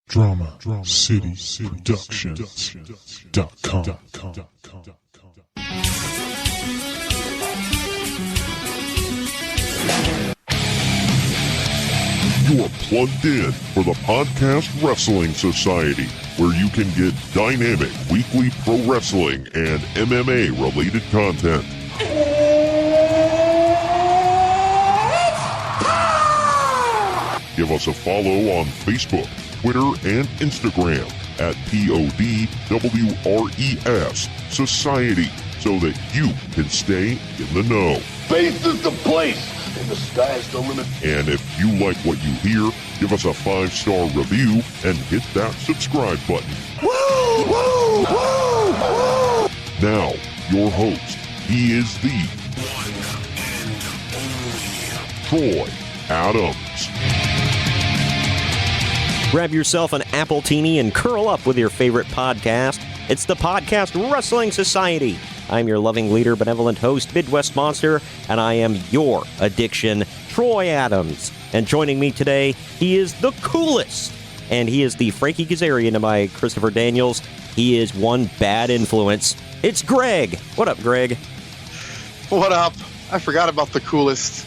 DramaCityProductions.com. You are plugged in for the Podcast Wrestling Society, where you can get dynamic weekly pro wrestling and MMA related content. Give us a follow on Facebook, Twitter, and Instagram at PODWRES Society so that you can stay in the know. Space is the place, and the sky is the limit. And if you like what you hear, give us a 5-star review and hit that subscribe button. Woo! Woo! Woo! Woo! Now, your host, he is the one and only Troy Adams. Grab yourself an Appletini and curl up with your favorite podcast. It's the Podcast Wrestling Society. I'm your loving leader, benevolent host, Midwest Monster, and I am your addiction, Troy Adams. And joining me today, he is the coolest, and he is the Frankie Kazarian to my Christopher Daniels. He is one bad influence. It's Greg. What up, Greg? What up? I forgot about the coolest.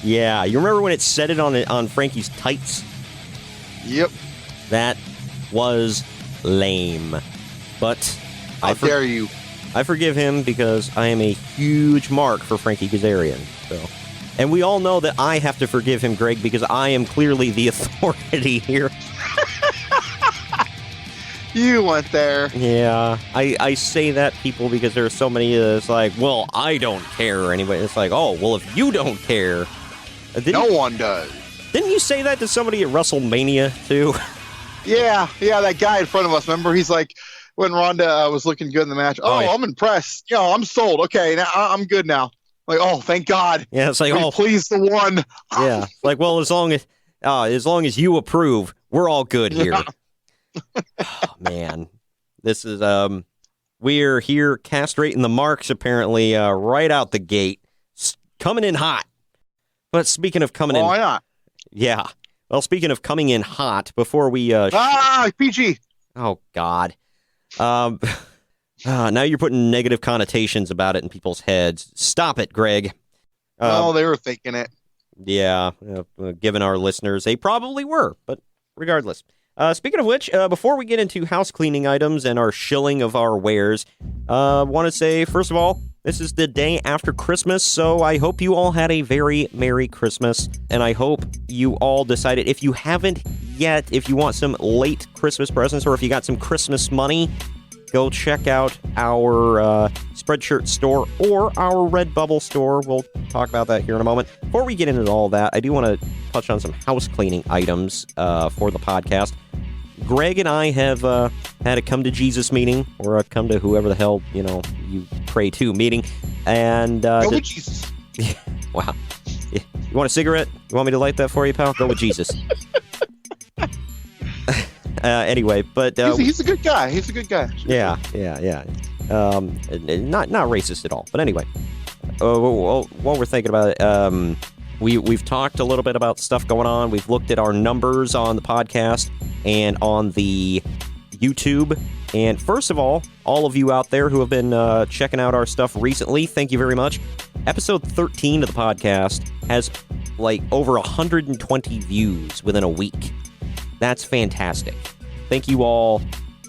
Yeah, you remember when it said it on Frankie's tights? Yep. That was lame. But How dare you? I forgive him because I am a huge mark for Frankie Kazarian. So, and we all know that I have to forgive him, Greg, because I am clearly the authority here. You went there. Yeah, I say that, people, because there are so many it's like, well, I don't care anyway. It's like, oh, well, if you don't care. No one does. Didn't you say that to somebody at WrestleMania, too? Yeah, that guy in front of us, remember? He's like, when Ronda was looking good in the match, yeah. I'm impressed. I'm sold. Okay, now I'm good now. Like, oh, thank God. Yeah, it's like, please, the one. Yeah, like, well, as long as you approve, we're all good here. Yeah. Oh, man, this is we're here castrating the marks apparently right out the gate, coming in hot. But speaking of coming in, why not? Yeah. Well, speaking of coming in hot, before we PG. Oh God. Now you're putting negative connotations about it in people's heads. Stop it, Greg. They were thinking it. Yeah, given our listeners, they probably were, but regardless. Speaking of which, before we get into house cleaning items and our shilling of our wares, want to say, first of all, this is the day after Christmas, so I hope you all had a very Merry Christmas, and I hope you all decided, if you haven't yet, if you want some late Christmas presents, or if you got some Christmas money, go check out our SpreadShirt store or our Redbubble store. We'll talk about that here in a moment. Before we get into all that, I do want to touch on some house cleaning items for the podcast. Greg and I have had a come to Jesus meeting, or a come to whoever the hell, you pray to meeting. And go with Jesus. Wow. You want a cigarette? You want me to light that for you, pal? Go with Jesus. Anyway, but he's a good guy. He's a good guy. Yeah. Not racist at all. But anyway, while we're thinking about it, we've talked a little bit about stuff going on. We've looked at our numbers on the podcast and on the YouTube. And first of all of you out there who have been checking out our stuff recently, thank you very much. Episode 13 of the podcast has like over 120 views within a week. That's fantastic. Thank you all.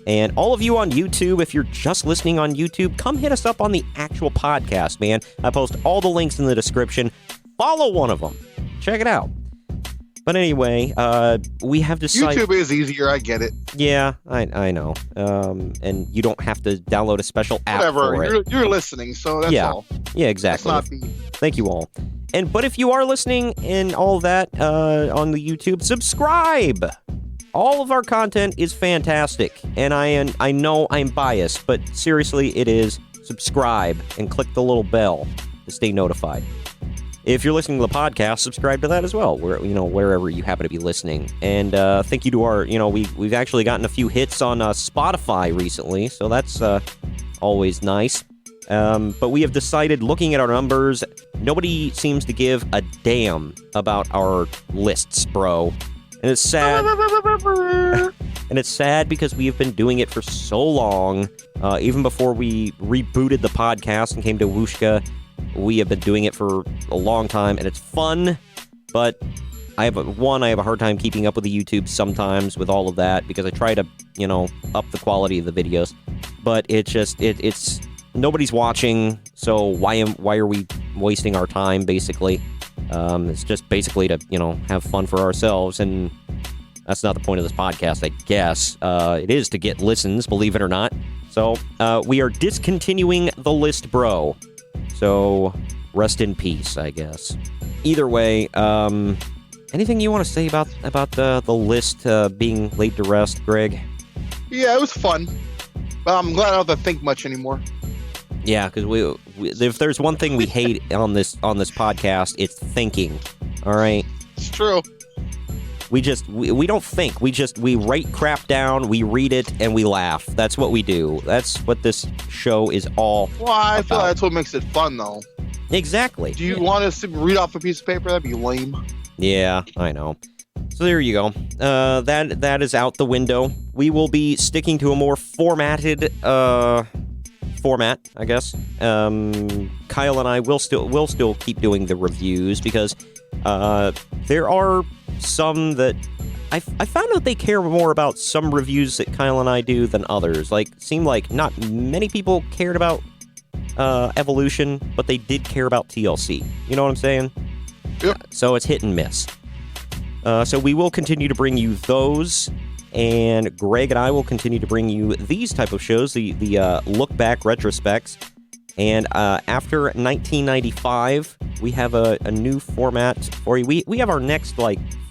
And all of you on YouTube, if you're just listening on YouTube, come hit us up on the actual podcast, man. I post all the links in the description. Follow one of them. Check it out. But anyway, we have decided... YouTube is easier, I get it. Yeah, I know. And you don't have to download a special app for it. You're listening, so that's all. Yeah, exactly. Thank you all. But if you are listening and all that on the YouTube, subscribe! All of our content is fantastic, and I know I'm biased, but seriously, it is. Subscribe and click the little bell to stay notified. If you're listening to the podcast, subscribe to that as well, wherever you happen to be listening. And thank you to our, we've actually gotten a few hits on Spotify recently, so that's always nice. But we have decided, looking at our numbers, nobody seems to give a damn about our lists, bro. And it's sad. And it's sad because we have been doing it for so long. Even before we rebooted the podcast and came to Wooshka, we have been doing it for a long time, and it's fun, but I have a hard time keeping up with the YouTube sometimes with all of that because I try to, up the quality of the videos. But it's nobody's watching, so why are we wasting our time, basically? It's just basically to, have fun for ourselves, and that's not the point of this podcast, I guess. It is to get listens, believe it or not. So, we are discontinuing the list, bro. So, rest in peace, I guess. Either way, anything you want to say about the list being laid to rest, Greg? Yeah, it was fun. I'm glad I don't have to think much anymore. Yeah, because we if there's one thing we hate on this podcast, it's thinking. All right, it's true. We don't think. We write crap down, we read it, and we laugh. That's what we do. That's what this show is all Well, I about. feel like that's what makes it fun, though. Exactly. Do you want us to read off a piece of paper? That'd be lame. Yeah, I know. So there you go. That is out the window. We will be sticking to a more formatted format, I guess. Kyle and I will still keep doing the reviews because there are some that I found out they care more about some reviews that Kyle and I do than others. Seemed like not many people cared about Evolution, but they did care about TLC. You know what I'm saying? Yep. So it's hit and miss. So we will continue to bring you those, and Greg and I will continue to bring you these type of shows, the look back retrospects. And after 1995, we have a new format for you. We have our next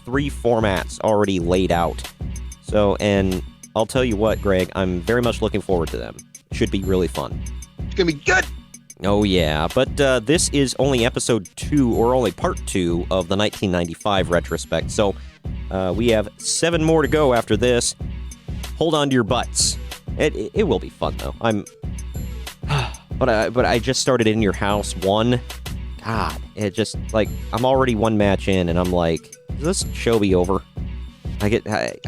3 formats already laid out. So, and I'll tell you what, Greg, I'm very much looking forward to them. Should be really fun. It's gonna be good. Oh, yeah, but this is only episode 2, or only part 2 of the 1995 retrospect, so we have 7 more to go after this. Hold on to your butts. It will be fun, though. But I just started In Your House 1. God, it just, I'm already 1 match in, and I'm like, does this show be over?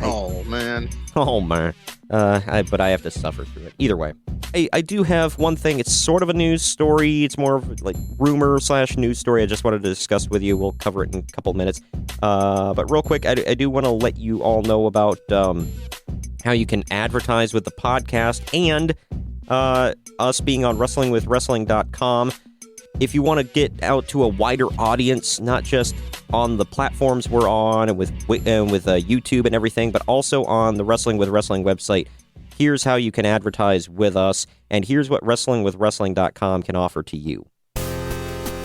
Oh, man. Oh, man. But I have to suffer through it. Either way. I do have one thing. It's sort of a news story. It's more of rumor/news story I just wanted to discuss with you. We'll cover it in a couple minutes. But real quick, I do want to let you all know about how you can advertise with the podcast and us being on WrestlingWithWrestling.com. If you want to get out to a wider audience, not just on the platforms we're on and with YouTube and everything, but also on the Wrestling with Wrestling website, here's how you can advertise with us, and here's what WrestlingWithWrestling.com can offer to you.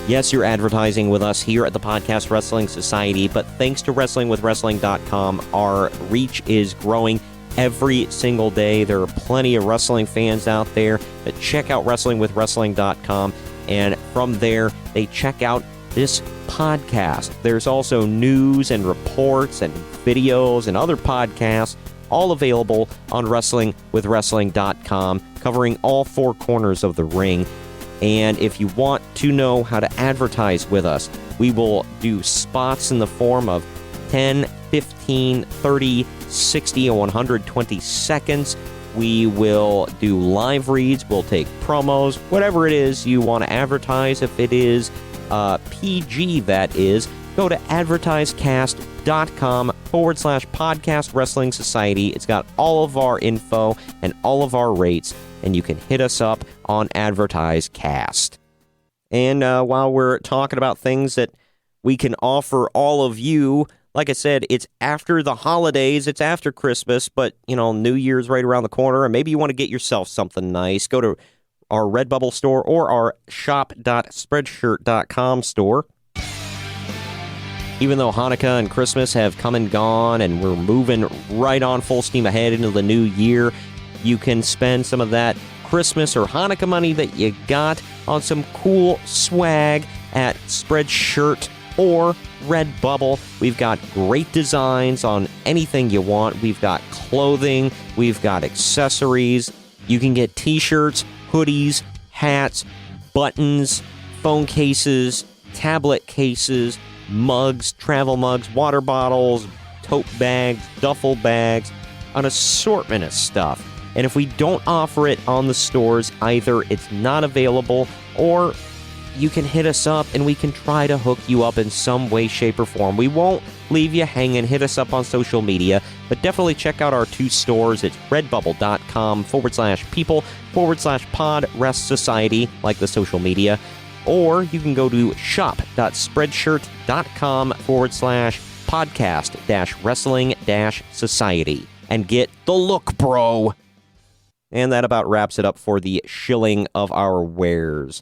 Yes, you're advertising with us here at the Podcast Wrestling Society, but thanks to WrestlingWithWrestling.com, our reach is growing every single day. There are plenty of wrestling fans out there that check out WrestlingWithWrestling.com, and from there, they check out this podcast. There's also news and reports and videos and other podcasts, all available on WrestlingWithWrestling.com, covering all 4 corners of the ring. And if you want to know how to advertise with us, we will do spots in the form of 10, 15, 30, 60, and 120 seconds. We will do live reads. We'll take promos, whatever it is you want to advertise. If it is PG, that is, go to AdvertiseCast.com/Podcast Wrestling Society. It's got all of our info and all of our rates, and you can hit us up on AdvertiseCast. And while we're talking about things that we can offer all of you, like I said, it's after the holidays, it's after Christmas, but, New Year's right around the corner, and maybe you want to get yourself something nice. Go to our Redbubble store or our shop.spreadshirt.com store. Even though Hanukkah and Christmas have come and gone, and we're moving right on full steam ahead into the new year, you can spend some of that Christmas or Hanukkah money that you got on some cool swag at SpreadShirt or Redbubble. We've got great designs on anything you want. We've got clothing. We've got accessories. You can get t-shirts, hoodies, hats, buttons, phone cases, tablet cases, mugs, travel mugs, water bottles, tote bags, duffel bags, an assortment of stuff. And if we don't offer it on the stores, either it's not available or you can hit us up and we can try to hook you up in some way, shape, or form. We won't leave you hanging. Hit us up on social media, but definitely check out our 2 stores. It's redbubble.com/people/pod-rest-society, like the social media, or you can go to shop.spreadshirt.com/podcast-wrestling-society and get the look, bro. And that about wraps it up for the shilling of our wares.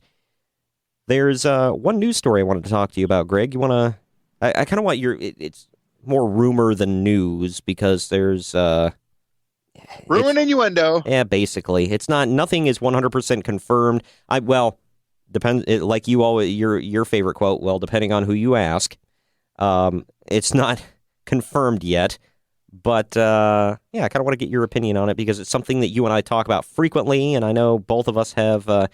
There's one news story I wanted to talk to you about, Greg. You want to... I kind of want your... It's more rumor than news because there's... rumor and innuendo. Yeah, basically. It's not... Nothing is 100% confirmed. Depends... Like you always... Your favorite quote, well, depending on who you ask. It's not confirmed yet. But, I kind of want to get your opinion on it because it's something that you and I talk about frequently, and I know both of us have...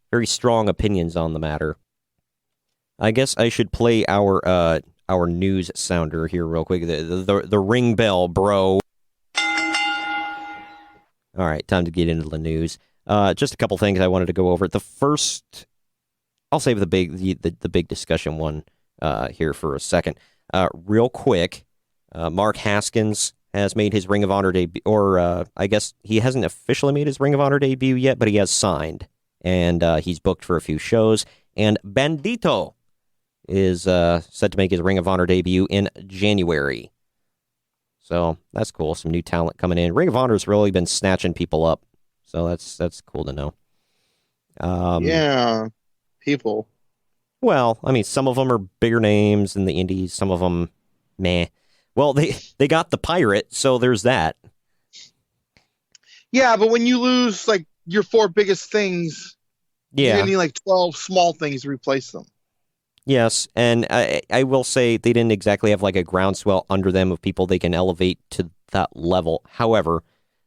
very strong opinions on the matter. I guess I should play our news sounder here real quick. The ring bell, bro. All right, time to get into the news. Just a couple things I wanted to go over. The first, I'll save the big discussion one here for a second. Real quick, Mark Haskins has made his Ring of Honor debut, or I guess he hasn't officially made his Ring of Honor debut yet, but he has signed. And he's booked for a few shows. And Bandito is set to make his Ring of Honor debut in January. So that's cool. Some new talent coming in. Ring of Honor's really been snatching people up. So that's cool to know. Yeah, people. Well, I mean, some of them are bigger names in the indies. Some of them, meh. Well, they got the Pirate, so there's that. Yeah, but when you lose, like, your 4 biggest things, you're going to need like 12 small things to replace them. Yes, and I will say they didn't exactly have like a groundswell under them of people they can elevate to that level. However,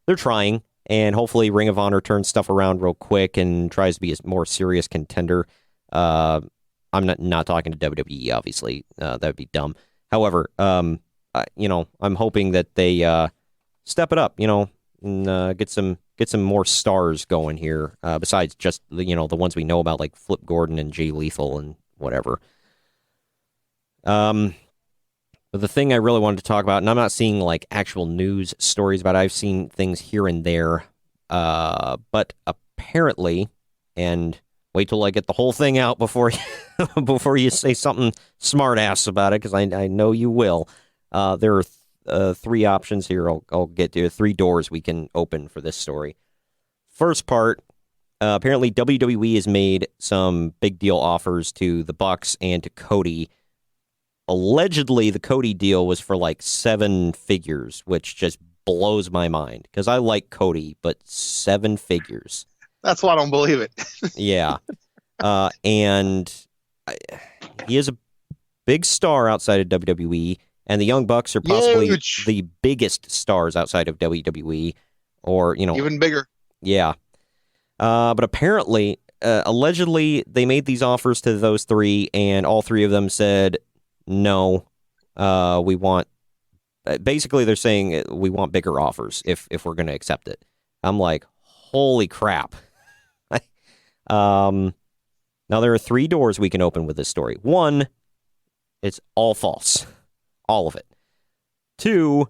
they're trying, and hopefully Ring of Honor turns stuff around real quick and tries to be a more serious contender. I'm not talking to WWE, obviously. That would be dumb. However, I'm hoping that they step it up, and get some more stars going here, besides just, the ones we know about, like Flip Gordon and Jay Lethal and whatever. But the thing I really wanted to talk about, and I'm not seeing, like, actual news stories about it, I've seen things here and there, but apparently, and wait till I get the whole thing out before you say something smart-ass about it, because I know you will. There are 3 options here I'll get to, 3 doors we can open for this story. First part, apparently WWE has made some big deal offers to the Bucks and to Cody. Allegedly, the Cody deal was for like 7 figures, which just blows my mind, because I like Cody, but 7 figures. That's why I don't believe it. Yeah. And he is a big star outside of WWE. And the Young Bucks are possibly the biggest stars outside of WWE, or, even bigger. Yeah. But apparently, allegedly, they made these offers to those 3, and all 3 of them said, no, we want... Basically, they're saying we want bigger offers if we're going to accept it. I'm like, holy crap. Now, there are 3 doors we can open with this story. 1, it's all false. All of it. 2,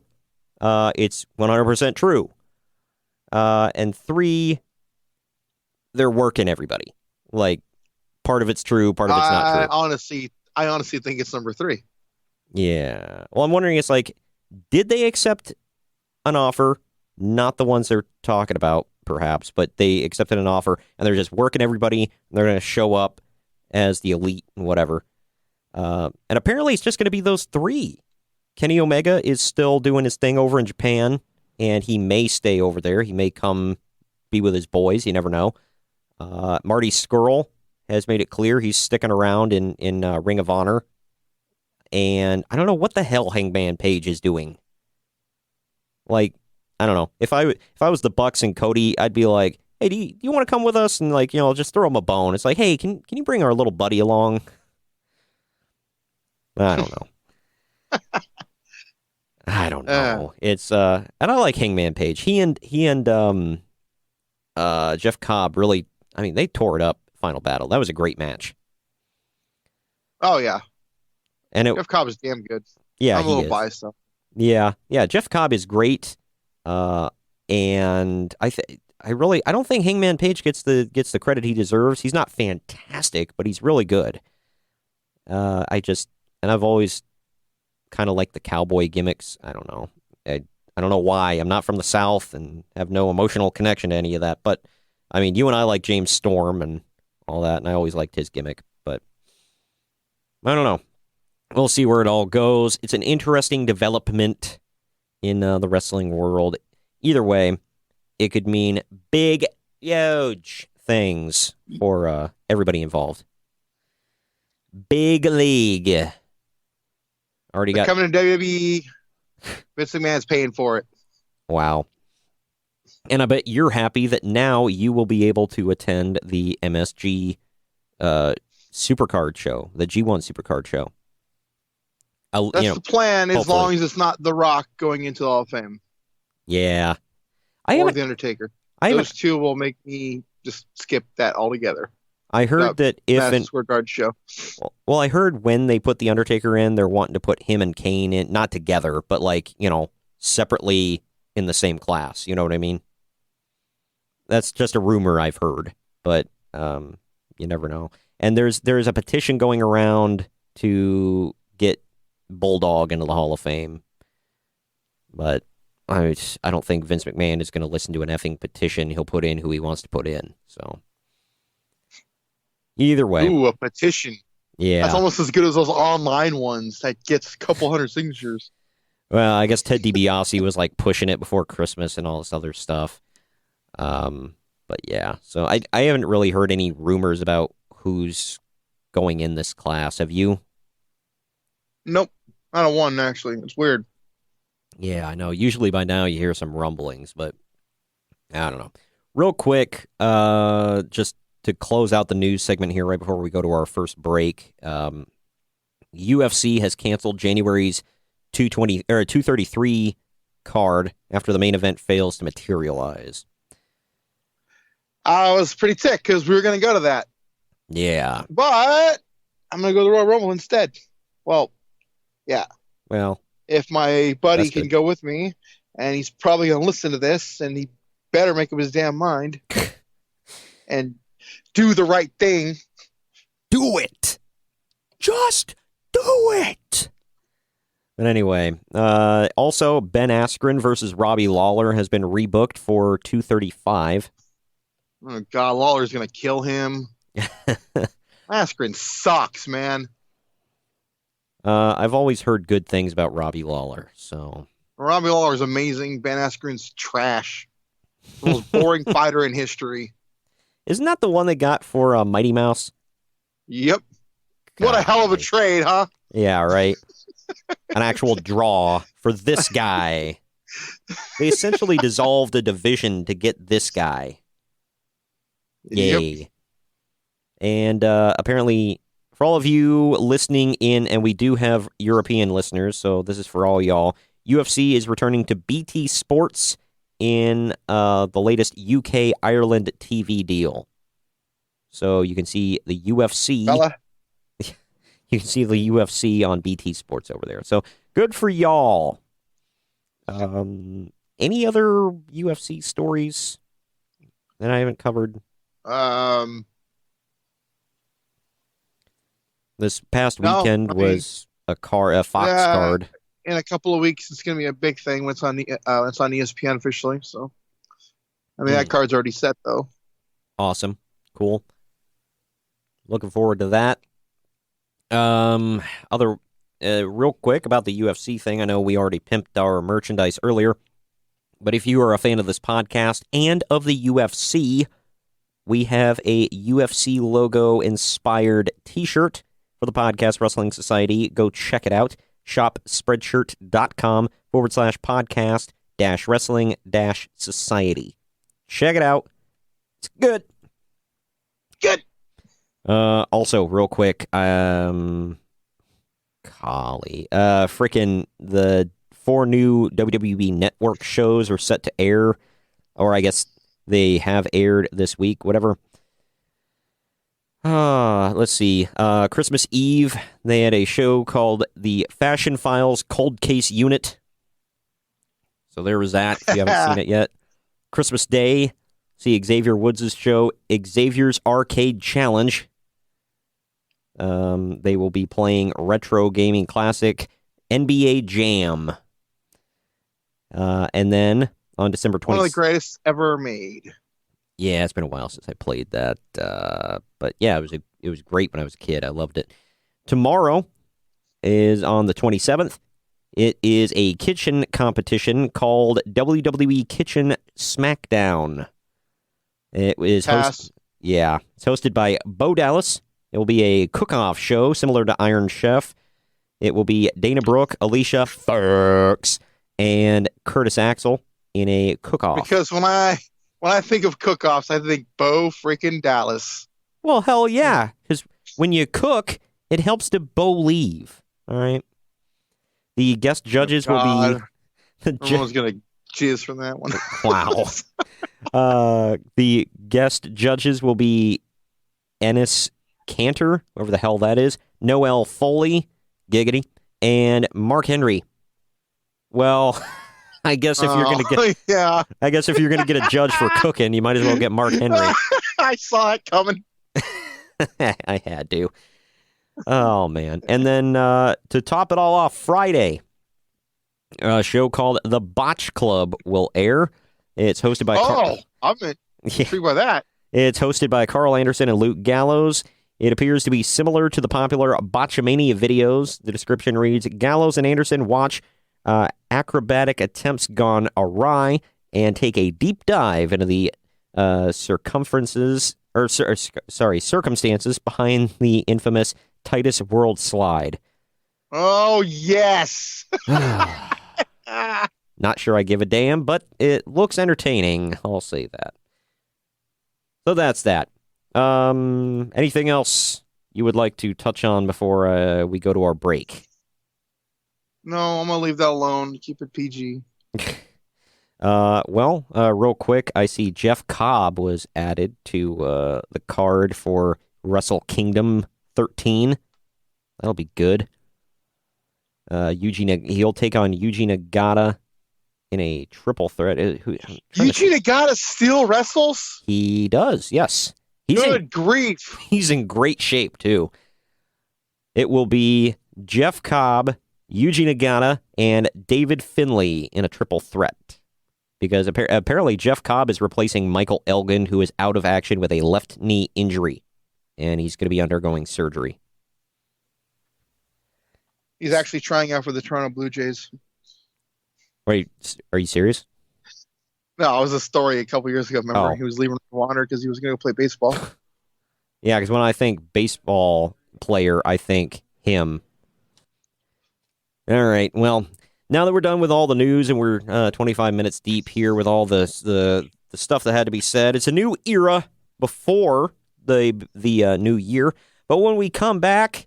it's 100% true. And 3, they're working everybody. Like, part of it's true, part of it's not true. I honestly think it's number 3. Yeah. Well, I'm wondering, it's like, did they accept an offer? Not the ones they're talking about, perhaps, but they accepted an offer, and they're just working everybody, and they're going to show up as the Elite and whatever. And apparently it's just going to be those 3. Kenny Omega is still doing his thing over in Japan, and he may stay over there. He may come be with his boys. You never know. Marty Scurll has made it clear he's sticking around in Ring of Honor. And I don't know what the hell Hangman Page is doing. Like, I don't know. If I was the Bucks and Cody, I'd be like, hey, do you want to come with us? And, like, just throw him a bone. It's like, hey, can you bring our little buddy along? I don't know. I don't know. It's and I like Hangman Page. He and Jeff Cobb really. I mean, they tore it up. Final Battle. That was a great match. Oh yeah, and Jeff Cobb is damn good. Yeah, I'm a little biased though. Yeah. Jeff Cobb is great. And I don't think Hangman Page gets the credit he deserves. He's not fantastic, but he's really good. I've always kind of liked the cowboy gimmicks. I don't know. I don't know why. I'm not from the South and have no emotional connection to any of that. But I mean, you and I like James Storm and all that, and I always liked his gimmick. But I don't know. We'll see where it all goes. It's an interesting development in the wrestling world. Either way, it could mean big, huge things for everybody involved. Big league. Already got coming to WWE. Vince McMahon's paying for it. Wow. And I bet you're happy that now you will be able to attend the MSG Supercard show, the G1 Supercard show. That's the plan, as long as it's not The Rock going into the Hall of Fame. Yeah. Or The Undertaker. Those two will make me just skip that altogether. I heard that if Supercard show. Well, I heard when they put The Undertaker in, they're wanting to put him and Kane in, not together, but separately in the same class. You know what I mean? That's just a rumor I've heard, but you never know. And there's a petition going around to get Bulldog into the Hall of Fame, but I don't think Vince McMahon is going to listen to an effing petition. He'll put in who he wants to put in. So either way, a petition. Yeah, that's almost as good as those online ones that gets a couple hundred signatures. Well, I guess Ted DiBiase was pushing it before Christmas and all this other stuff. But yeah, so I haven't really heard any rumors about who's going in this class. Have you? Nope. Not a one, actually. It's weird. Yeah, I know. Usually by now you hear some rumblings, but I don't know. Real quick, just to close out the news segment here right before we go to our first break, UFC has canceled January's 233 card after the main event fails to materialize. I was pretty ticked because we were going to go to that. Yeah. But I'm going to go to the Royal Rumble instead. Well, yeah. Well, if my buddy can go with me, and he's probably going to listen to this, and he better make up his damn mind and do the right thing. Do it. Just do it. But anyway, also Ben Askren versus Robbie Lawler has been rebooked for 235. Oh, God, Lawler's going to kill him. Askren sucks, man. I've always heard good things about Robbie Lawler, so... Robbie Lawler's amazing. Ben Askren's trash. The most boring fighter in history. Isn't that the one they got for Mighty Mouse? Yep. God. What a hell of a trade, huh? Yeah, right. An actual draw for this guy. They essentially dissolved a division to get this guy. Yay. Yep. And apparently, for all of you listening in, and we do have European listeners, so this is for all y'all, UFC is returning to BT Sports in the latest UK-Ireland TV deal. So you can see the UFC. You can see the UFC on BT Sports over there. So good for y'all. Any other UFC stories that I haven't covered? This past weekend was a Fox card. In a couple of weeks, it's going to be a big thing when it's on ESPN officially. So, I mean, that card's already set, though. Awesome. Cool. Looking forward to that. Real quick about the UFC thing. I know we already pimped our merchandise earlier, but if you are a fan of this podcast and of the UFC, we have a UFC logo inspired t-shirt for the Podcast Wrestling Society. Go check it out. Shop spreadshirt.com/podcast-wrestling-society. Check it out. It's good. Good. Also, real quick, freaking the 4 new WWE Network shows are set to air, or I guess they have aired this week, whatever. Let's see. Christmas Eve, they had a show called The Fashion Files Cold Case Unit. So there was that, if you haven't seen it yet. Christmas Day, see Xavier Woods' show, Xavier's Arcade Challenge. They will be playing retro gaming classic NBA Jam. And then on December 20th. One of the greatest ever made. Yeah, it's been a while since I played that. But yeah, it was great when I was a kid. I loved it. Tomorrow is on the 27th. It is a kitchen competition called WWE Kitchen Smackdown. It is it's hosted by Bo Dallas. It will be a cook-off show similar to Iron Chef. It will be Dana Brooke, Alicia Fox, and Curtis Axel in a cook-off. Because when I think of cook-offs, I think Bo freaking Dallas. Well, hell yeah, because when you cook, it helps to believe. All right. The guest judges will be. Everyone's gonna cheers from that one. Wow. The guest judges will be Ennis Cantor, whoever the hell that is, Noel Foley, giggity, and Mark Henry. Well, I guess if you're gonna get, I guess if you're gonna get a judge for cooking, you might as well get Mark Henry. I saw it coming. I had to. Oh man! And then to top it all off, Friday, a show called The Botch Club will air. It's hosted by. I'm intrigued by that. It's hosted by Carl Anderson and Luke Gallows. It appears to be similar to the popular Botchamania videos. The description reads: Gallows and Anderson watch acrobatic attempts gone awry and take a deep dive into the circumstances behind the infamous Titus World Slide. Oh, yes. Not sure I give a damn, but it looks entertaining. I'll say that. So that's that. Anything else you would like to touch on before we go to our break? No, I'm going to leave that alone. Keep it PG. Real quick, I see Jeff Cobb was added to the card for Wrestle Kingdom 13. That'll be good. He'll take on Yuji Nagata in a triple threat. Yuji Nagata still wrestles? He does, yes. Good grief. He's in great shape, too. It will be Jeff Cobb, Yuji Nagata, and David Finlay in a triple threat. Because apparently Jeff Cobb is replacing Michael Elgin, who is out of action with a left knee injury. And he's going to be undergoing surgery. He's actually trying out for the Toronto Blue Jays. Wait, are you serious? No, it was a story a couple years ago. Remember, he was leaving Wander because he was going to go play baseball. Yeah, because when I think baseball player, I think him. All right, well, now that we're done with all the news and we're 25 minutes deep here with all the stuff that had to be said, it's a new era before the new year. But when we come back,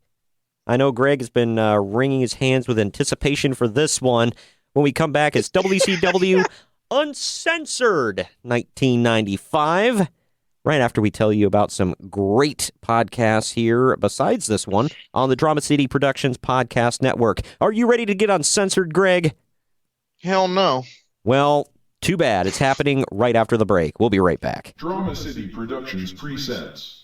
I know Greg has been wringing his hands with anticipation for this one. When we come back, it's WCW Uncensored 1995. Right after we tell you about some great podcasts here, besides this one, on the Drama City Productions Podcast Network. Are you ready to get uncensored, Greg? Hell no. Well, too bad. It's happening right after the break. We'll be right back. Drama City Productions presents.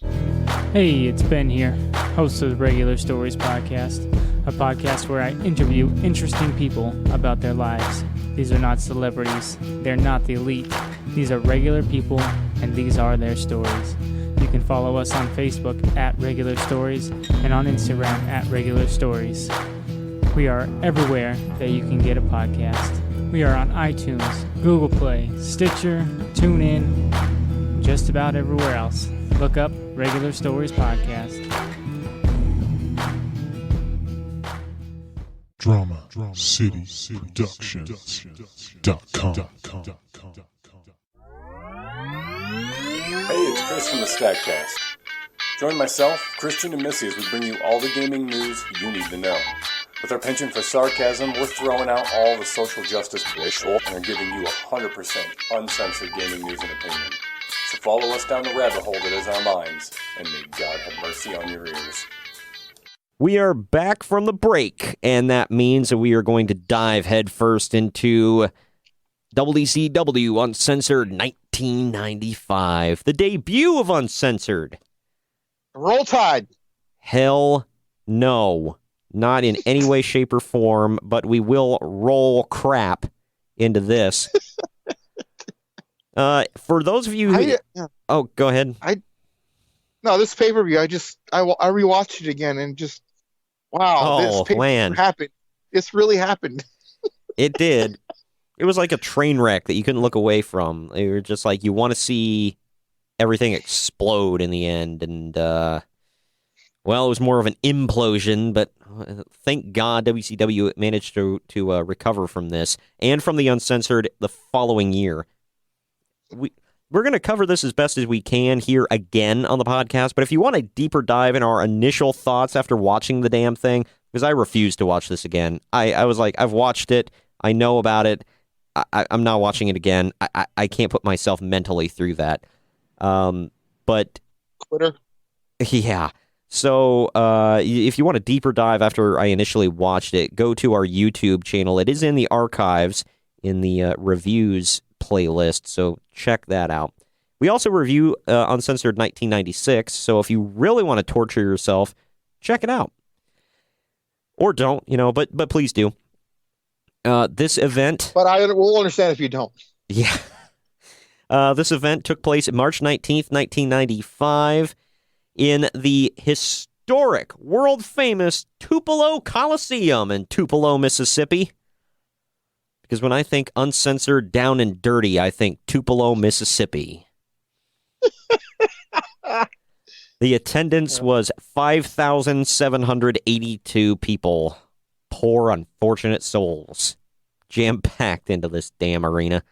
Hey, it's Ben here, host of the Regular Stories Podcast, a podcast where I interview interesting people about their lives. These are not celebrities. They're not the elite. These are regular people, and these are their stories. You can follow us on Facebook at Regular Stories and on Instagram at Regular Stories. We are everywhere that you can get a podcast. We are on iTunes, Google Play, Stitcher, TuneIn, just about everywhere else. Look up Regular Stories Podcast. Drama City Productions.com. Hey, it's Chris from the StatCast. Join myself, Christian, and Missy as we bring you all the gaming news you need to know. With our penchant for sarcasm, we're throwing out all the social justice bullshit and are giving you 100% uncensored gaming news and opinion. So follow us down the rabbit hole that is our minds, and may God have mercy on your ears. We are back from the break, and that means that we are going to dive headfirst into WCW Uncensored 1995, the debut of Uncensored. Roll Tide. Hell no. Not in any way, shape, or form, but we will roll crap into this. For those of you who... Oh, go ahead. No, this pay-per-view, I rewatched it again and just, wow, this pay-per-view happened. This really happened. It did. It was like a train wreck that you couldn't look away from. You were just like, you want to see everything explode in the end, and, well, it was more of an implosion, but thank God WCW managed to recover from this, and from the Uncensored the following year. We're going to cover this as best as we can here again on the podcast, but if you want a deeper dive in our initial thoughts after watching the damn thing, because I refused to watch this again. I was like, I've watched it, I know about it, I'm not watching it again. I can't put myself mentally through that. But... Twitter? Yeah. So, if you want a deeper dive after I initially watched it, go to our YouTube channel. It is in the archives in the reviews playlist, so check that out. We also review Uncensored 1996, so if you really want to torture yourself, check it out. Or don't, but please do. This event... But I will understand if you don't. Yeah. This event took place March 19th, 1995, in the historic, world-famous Tupelo Coliseum in Tupelo, Mississippi. Because when I think uncensored, down and dirty, I think Tupelo, Mississippi. The attendance was 5,782 people. Poor, unfortunate souls. Jam-packed into this damn arena.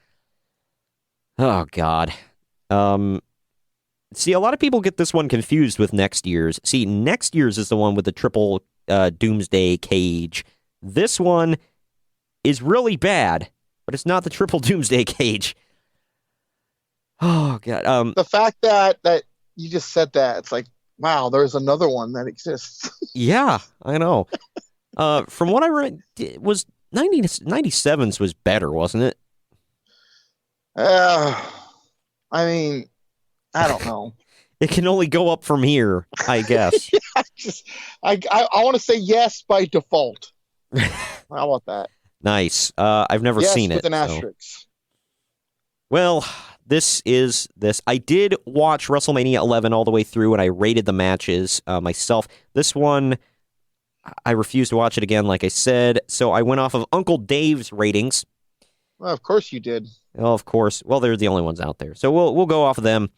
Oh, God. See, a lot of people get this one confused with next year's. See, next year's is the one with the triple Doomsday cage. This one is really bad, but it's not the triple Doomsday cage. Oh, God. The fact that you just said that, it's like, wow, there's another one that exists. Yeah, I know. From what I read, it was 97's was better, wasn't it? I mean, I don't know. It can only go up from here, I guess. I want to say yes by default. How about that? Nice. I've never seen it. Yes, with an asterisk. Well, this. I did watch WrestleMania 11 all the way through, and I rated the matches myself. This one, I refused to watch it again, like I said, so I went off of Uncle Dave's ratings. Well, of course you did. Well, of course. Well, they're the only ones out there, so we'll go off of them.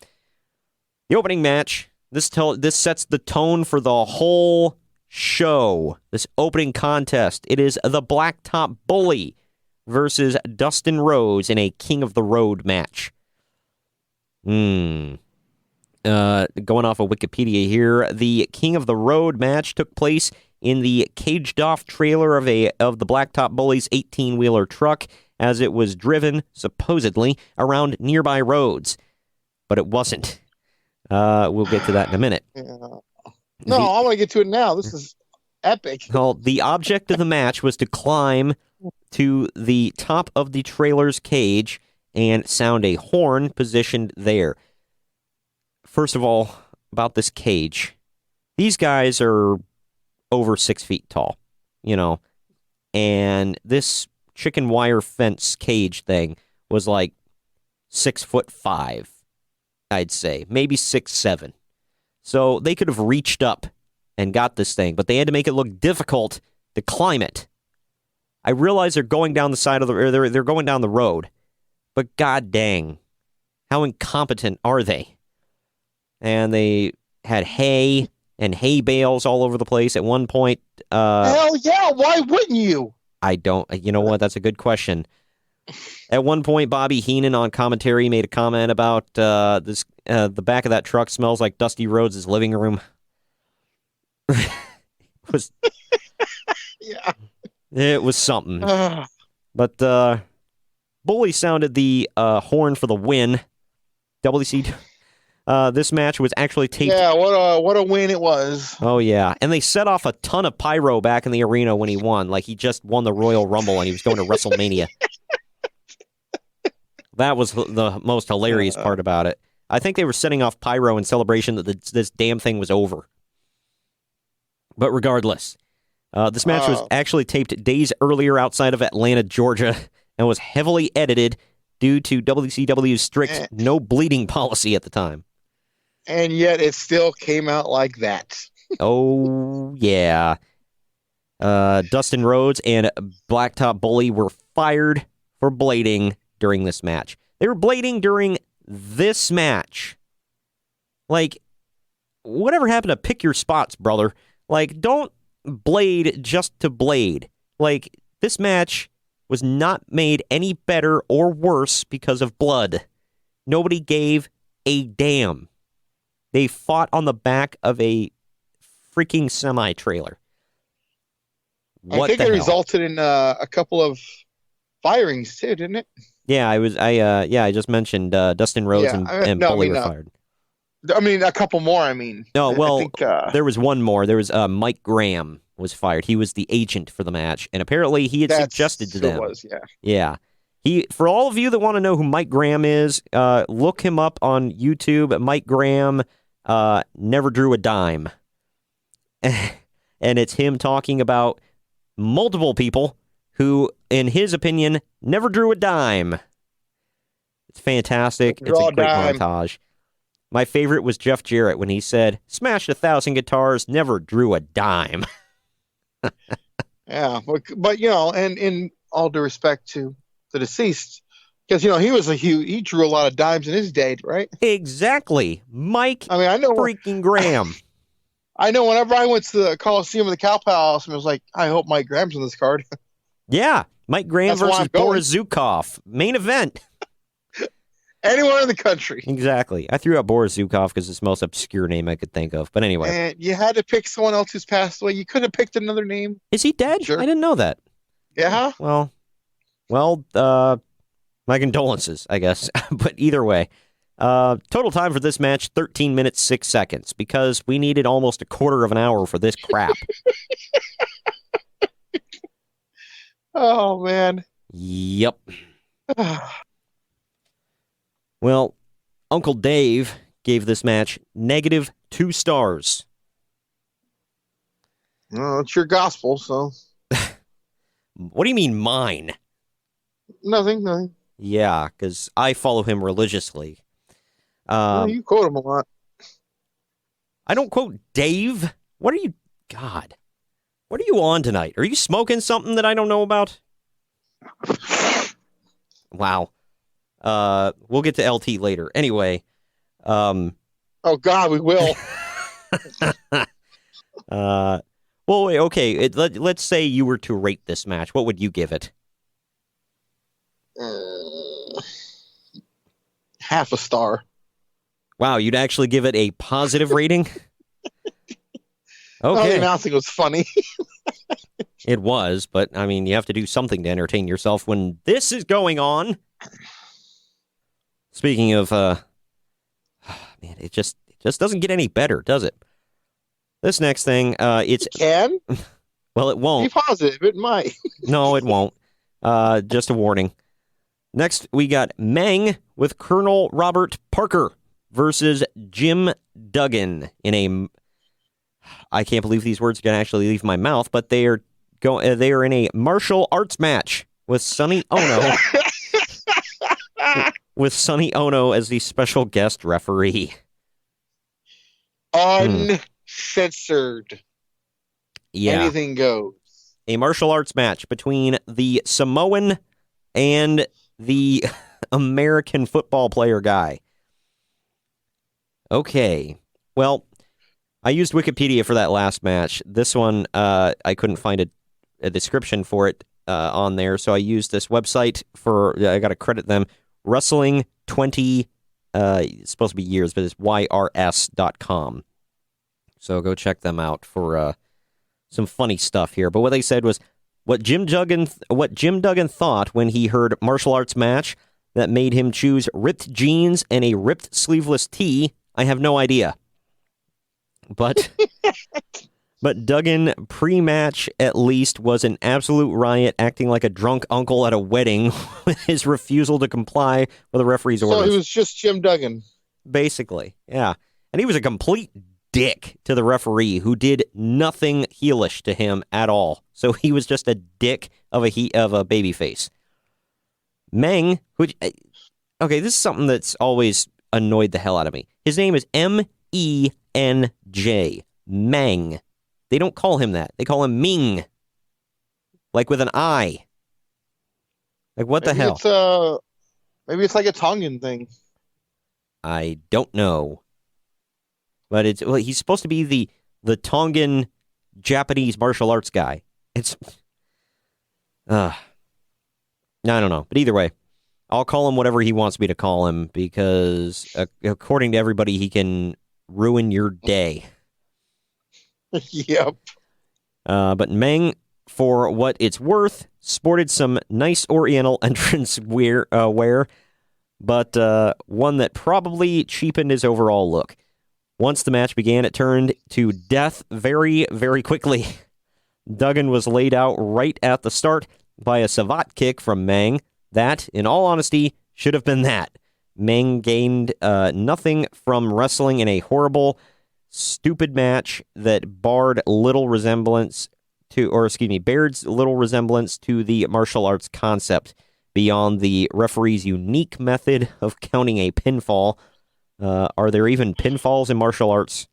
The opening match. This sets the tone for the whole show. This opening contest. It is the Blacktop Bully versus Dustin Rhodes in a King of the Road match. Going off of Wikipedia here, the King of the Road match took place in the caged-off trailer of the Blacktop Bully's 18-wheeler truck as it was driven, supposedly, around nearby roads. But it wasn't. We'll get to that in a minute. Yeah. No, I want to get to it now. This is epic. Well, the object of the match was to climb to the top of the trailer's cage and sound a horn positioned there. First of all, about this cage. These guys are over 6 feet tall, and this chicken wire fence cage thing was like 6'5", I'd say, maybe 6'7". So they could have reached up and got this thing, but they had to make it look difficult to climb it. I realize they're going down the side of they're going down the road, but god dang, how incompetent are they? And they had hay and hay bales all over the place at one point. Hell yeah, why wouldn't you? I don't, you know what, that's a good question. At one point, Bobby Heenan on commentary made a comment about the back of that truck smells like Dusty Rhodes' living room. Yeah. It was something. Ah. But Bully sounded the horn for the win. WC. This match was actually taped. Yeah, what a win it was. Oh, yeah. And they set off a ton of pyro back in the arena when he won. Like he just won the Royal Rumble and he was going to WrestleMania. That was the most hilarious part about it. I think they were setting off pyro in celebration that this damn thing was over. But regardless, this match was actually taped days earlier outside of Atlanta, Georgia, and was heavily edited due to WCW's strict no bleeding policy at the time. And yet it still came out like that. Oh, yeah. Dustin Rhodes and Blacktop Bully were fired for blading during this match. They were blading during this match. Like, whatever happened to pick your spots, brother? Like, don't blade just to blade. Like, this match was not made any better or worse because of blood. Nobody gave a damn. They fought on the back of a freaking semi-trailer. I think it resulted in a couple of firings too, didn't it? Yeah, I just mentioned Dustin Rhodes and Bully were fired. I mean, a couple more. I mean, no, well, I think, there was one more. There was Mike Graham was fired. He was the agent for the match, and apparently he had suggested to them. Yeah. He, for all of you that want to know who Mike Graham is, look him up on YouTube. Mike Graham never drew a dime, and it's him talking about multiple people who, in his opinion, never drew a dime. It's fantastic. It's a great montage. My favorite was Jeff Jarrett when he said, "Smashed 1,000 guitars, never drew a dime." Yeah, but you know, and in all due respect to the deceased, because you know he drew a lot of dimes in his day, right? Exactly, Mike. I mean, I know freaking Graham. I know. Whenever I went to the Coliseum of the Cow Palace, and it was like, I hope Mike Graham's on this card. Yeah, Mike Graham versus Boris Zukov, main event. Anywhere in the country. Exactly. I threw out Boris Zukov because it's the most obscure name I could think of. But anyway. And you had to pick someone else who's passed away. You could have picked another name. Is he dead? Sure. I didn't know that. Yeah. Well, my condolences, I guess. But either way, total time for this match, 13 minutes, 6 seconds, because we needed almost a quarter of an hour for this crap. Oh, man. Yep. Well, Uncle Dave gave this match -2 stars. Well, it's your gospel, so. What do you mean, mine? Nothing. Yeah, because I follow him religiously. You quote him a lot. I don't quote Dave. What are you... God. What are you on tonight? Are you smoking something that I don't know about? Wow. We'll get to LT later. Anyway. Oh, God, we will. Well, okay. Let's say you were to rate this match. What would you give it? Half a star. Wow, you'd actually give it a positive rating? Okay. Okay. The announcing was funny. It was, but I mean, you have to do something to entertain yourself when this is going on. Speaking of, man, it just doesn't get any better, does it? This next thing, it can. Well, it won't. Be positive. It might. No, it won't. Just a warning. Next, we got Meng with Colonel Robert Parker versus Jim Duggan in a. I can't believe these words can actually leave my mouth, but they are in a martial arts match with Sonny Ono. With Sonny Ono as the special guest referee. Uncensored. Yeah. Anything goes. A martial arts match between the Samoan and the American football player guy. Okay. Well, I used Wikipedia for that last match. This one, I couldn't find a description for it on there, so I used this website I got to credit them, Wrestling 20, it's supposed to be years, but it's YRS.com. So go check them out for some funny stuff here. But what they said was what Jim Duggan thought when he heard martial arts match that made him choose ripped jeans and a ripped sleeveless tee. I have no idea. But Duggan pre-match at least was an absolute riot, acting like a drunk uncle at a wedding with his refusal to comply with the referee's orders. So he was just Jim Duggan. Basically, yeah. And he was a complete dick to the referee who did nothing heelish to him at all. So he was just a dick of a babyface. Meng, which, okay, this is something that's always annoyed the hell out of me. His name is Menj. Meng. They don't call him that. They call him Ming. Like with an I. Like what the hell? Maybe it's like a Tongan thing. I don't know. But he's supposed to be the Tongan Japanese martial arts guy. I don't know. But either way, I'll call him whatever he wants me to call him because according to everybody, he can ruin your day. Yep. But Meng, for what it's worth, sported some nice Oriental entrance wear, but one that probably cheapened his overall look. Once the match began, it turned to death very, very quickly. Duggan was laid out right at the start by a savate kick from Meng. That, in all honesty, should have been that. Meng gained nothing from wrestling in a horrible, stupid match that bared little resemblance to the martial arts concept beyond the referee's unique method of counting a pinfall. Are there even pinfalls in martial arts?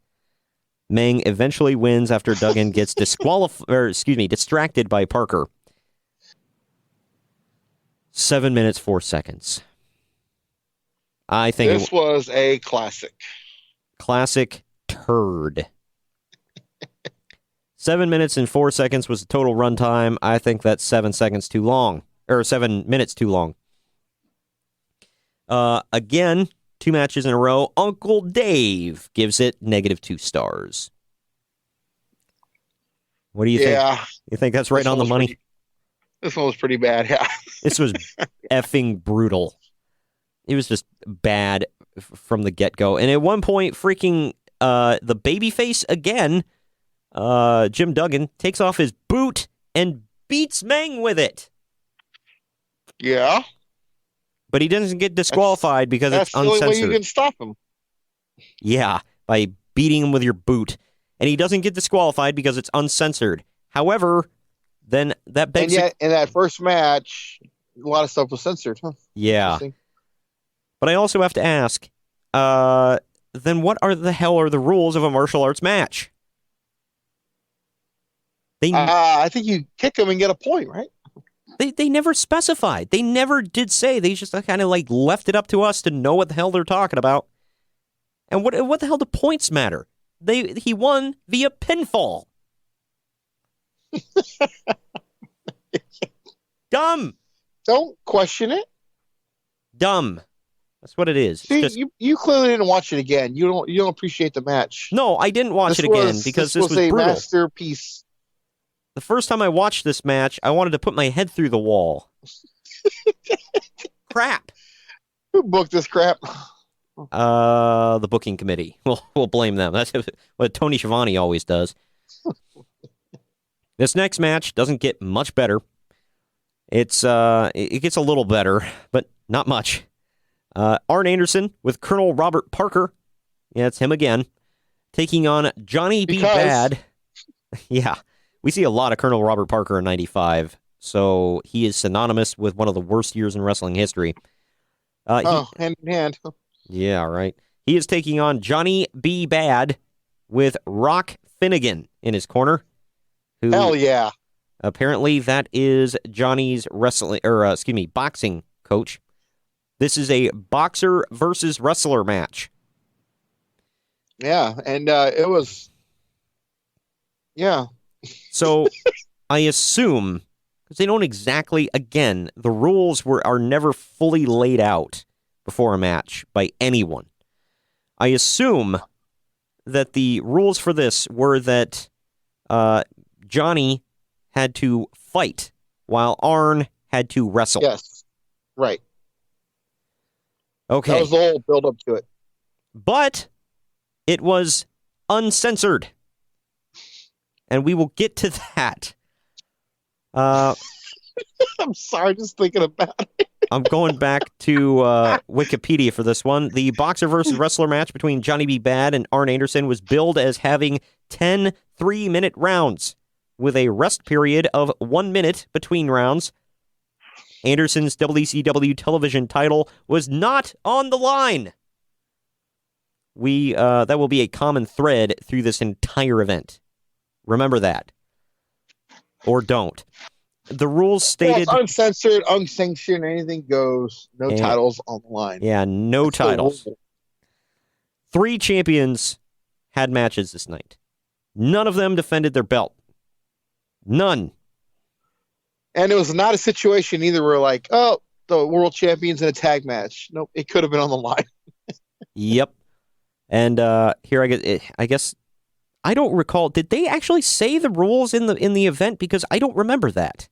Meng eventually wins after Duggan gets distracted by Parker. 7 minutes, 4 seconds. I think this was a classic. Classic turd. 7 minutes and 4 seconds was the total runtime. I think that's 7 seconds too long. Or 7 minutes too long. Again, 2 matches in a row. Uncle Dave gives it -2 stars. What do you think? You think that's right on the money? This one was pretty bad, yeah. This was effing brutal. It was just bad from the get-go. And at one point, freaking the babyface again, Jim Duggan, takes off his boot and beats Meng with it. Yeah. But he doesn't get disqualified because it's uncensored. That's the only way you can stop him. Yeah, by beating him with your boot. And he doesn't get disqualified because it's uncensored. However, then that begs... And yet, in that first match, a lot of stuff was censored, huh? Yeah. But I also have to ask, then what the hell are the rules of a martial arts match? I think you kick him and get a point, right? They never specified. They never did say. They just kind of like left it up to us to know what the hell they're talking about. And what the hell do points matter? He won via pinfall. Dumb. Don't question it. Dumb. That's what it is. See, you clearly didn't watch it again. You don't appreciate the match. No, I didn't watch it again because this was a brutal. Masterpiece. The first time I watched this match, I wanted to put my head through the wall. Crap. Who booked this crap? The booking committee. We'll blame them. That's what Tony Schiavone always does. This next match doesn't get much better. It gets a little better, but not much. Arn Anderson with Colonel Robert Parker. Yeah, it's him again. Taking on Johnny B. Bad. Yeah. We see a lot of Colonel Robert Parker in 95, so he is synonymous with one of the worst years in wrestling history. Hand in hand. Yeah, right. He is taking on Johnny B. Bad with Rock Finnegan in his corner. Hell yeah. Apparently that is Johnny's boxing coach. This is a boxer versus wrestler match. Yeah, and it was... Yeah. So I assume, because they don't exactly, again, the rules are never fully laid out before a match by anyone. I assume that the rules for this were that Johnny had to fight while Arn had to wrestle. Yes. Right. Okay. That was the whole build up to it. But it was uncensored. And we will get to that. I'm sorry, just thinking about it. I'm going back to Wikipedia for this one. The boxer versus wrestler match between Johnny B. Bad and Arn Anderson was billed as having 10 3-minute rounds with a rest period of 1 minute between rounds. Anderson's WCW television title was not on the line. That will be a common thread through this entire event. Remember that. Or don't. The rules stated... Well, it's uncensored, unsanctioned, anything goes. No titles on the line. Yeah, no titles. 3 champions had matches this night. None of them defended their belt. None. And it was not a situation either where like, oh, the world champions in a tag match. Nope, it could have been on the line. Yep. And here I guess I don't recall. Did they actually say the rules in the event? Because I don't remember that.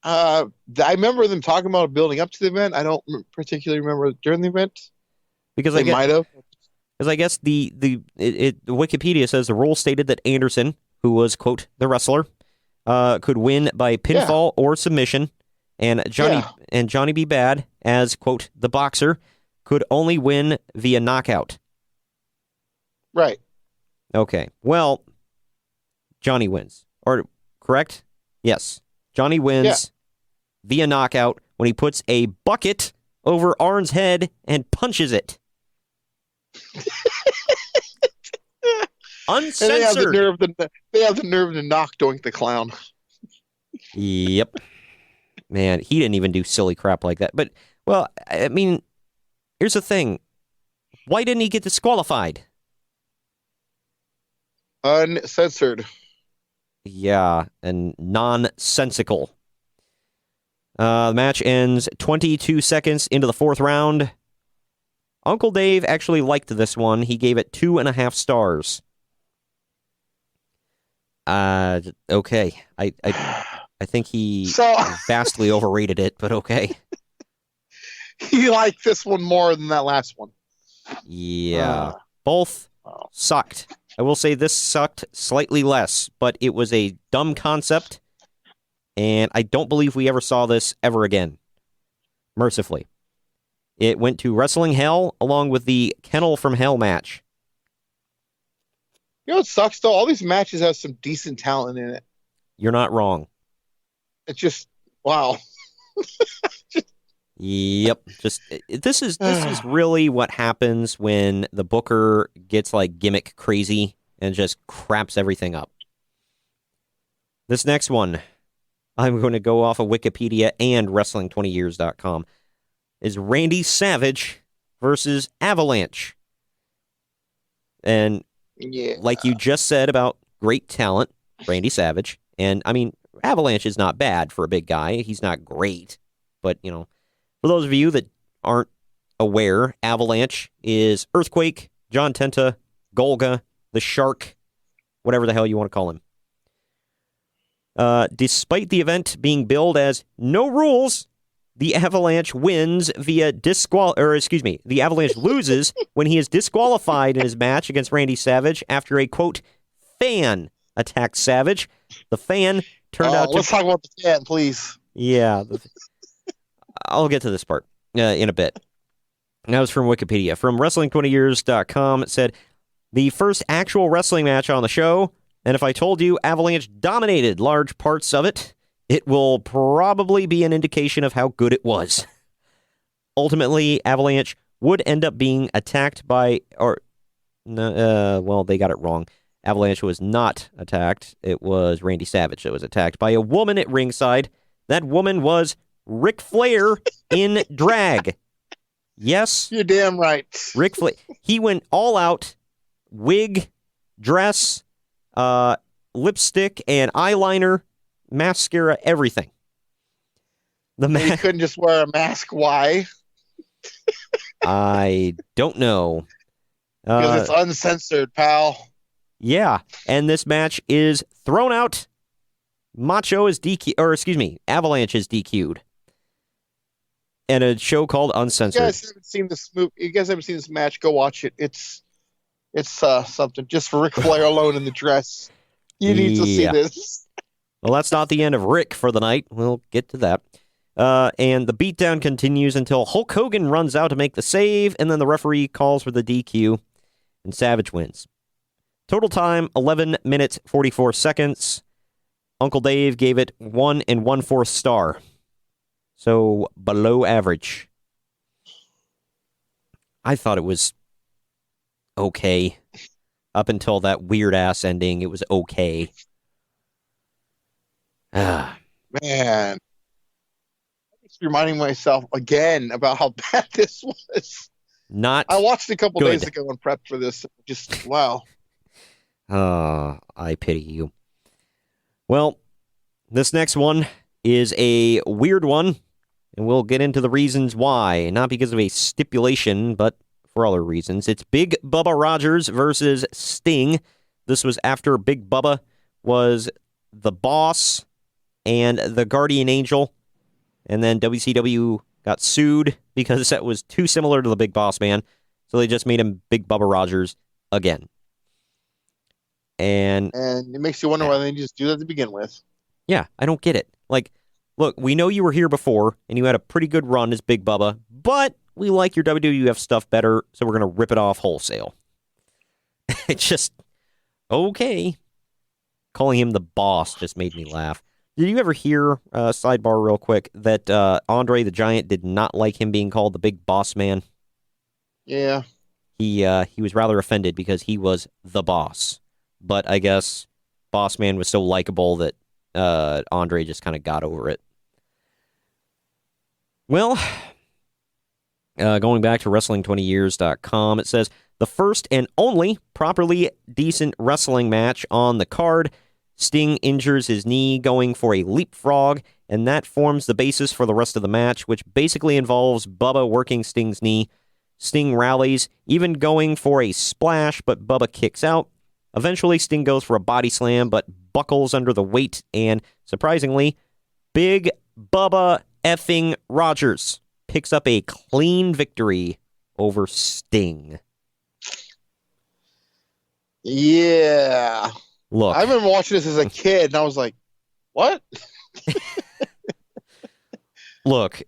I remember them talking about building up to the event. I don't particularly remember during the event. Because they might have. Because I guess the Wikipedia says the rule stated that Anderson, who was quote the wrestler, could win by pinfall or submission, and Johnny B. Bad, as quote the boxer, could only win via knockout. Right. Okay. Well, Johnny wins. Or correct? Yes. Johnny wins via knockout when he puts a bucket over Arn's head and punches it. Uncensored. And they have the nerve to knock Doink the Clown. Yep. Man, he didn't even do silly crap like that. But, well, I mean, here's the thing. Why didn't he get disqualified? Uncensored. Yeah, and nonsensical. The match ends 22 seconds into the 4th round. Uncle Dave actually liked this one. He gave it 2.5 stars. Okay. I think he vastly overrated it, but okay. He liked this one more than that last one. Yeah. Both sucked. I will say this sucked slightly less, but it was a dumb concept, and I don't believe we ever saw this ever again. Mercifully. It went to Wrestling Hell along with the Kennel from Hell match. You know what sucks, though? All these matches have some decent talent in it. You're not wrong. It's just, wow. Yep. This is really what happens when the booker gets like gimmick crazy and just craps everything up. This next one, I'm going to go off of Wikipedia and Wrestling20years.com, is Randy Savage versus Avalanche. And like you just said about great talent, Randy Savage, and I mean, Avalanche is not bad for a big guy. He's not great, but you know, for those of you that aren't aware, Avalanche is Earthquake, John Tenta, Golga, the Shark, whatever the hell you want to call him. Despite the event being billed as no rules, the Avalanche wins via the Avalanche loses when he is disqualified in his match against Randy Savage after a, quote, fan attacked Savage. The fan turned out to... Let's talk about the fan, please. Yeah. I'll get to this part in a bit. And that was from Wikipedia. From Wrestling20years.com, it said, the first actual wrestling match on the show, and if I told you Avalanche dominated large parts of it, it will probably be an indication of how good it was. Ultimately, Avalanche would end up being attacked by, well, they got it wrong. Avalanche was not attacked. It was Randy Savage that was attacked by a woman at ringside. That woman was Ric Flair in drag. Yes. You're damn right. Ric Flair. He went all out, wig, dress, lipstick, and eyeliner, mascara, everything. He couldn't just wear a mask. Why? I don't know. Because it's uncensored, pal. Yeah, and this match is thrown out Macho is Avalanche is DQ'd. And a show called Uncensored. You guys haven't seen this match? Go watch it. It's something just for Ric Flair alone in the dress. You need to see this. Well, that's not the end of Rick for the night. We'll get to that. And the beatdown continues until Hulk Hogan runs out to make the save, and then the referee calls for the DQ, and Savage wins. Total time, 11 minutes, 44 seconds. Uncle Dave gave it 1 1/4 star. So, below average. I thought it was okay. Up until that weird-ass ending, it was okay. Man. I'm just reminding myself again about how bad this was. I watched it a couple days ago and prepped for this. Just, wow. I pity you. Well, this next one is a weird one, and we'll get into the reasons why. Not because of a stipulation, but for other reasons. It's Big Bubba Rogers versus Sting. This was after Big Bubba was the boss and the guardian angel, and then WCW got sued because that was too similar to the Big Boss Man, so they just made him Big Bubba Rogers again. And it makes you wonder why they just do that to begin with. Yeah, I don't get it. Like, look, we know you were here before, and you had a pretty good run as Big Bubba, but we like your WWF stuff better, so we're going to rip it off wholesale. It's just, okay. Calling him the boss just made me laugh. Did you ever hear, sidebar real quick, that Andre the Giant did not like him being called the Big Boss Man? Yeah. He was rather offended because he was the boss. But I guess Boss Man was so likable that Andre just kind of got over it. Well, going back to Wrestling20years.com, it says, the first and only properly decent wrestling match on the card. Sting injures his knee going for a leapfrog, and that forms the basis for the rest of the match, which basically involves Bubba working Sting's knee. Sting rallies, even going for a splash, but Bubba kicks out. Eventually, Sting goes for a body slam, but buckles under the weight, and surprisingly, Big Bubba effing Rogers picks up a clean victory over Sting. Yeah. Look. I remember watching this as a kid, and I was like, what? Look,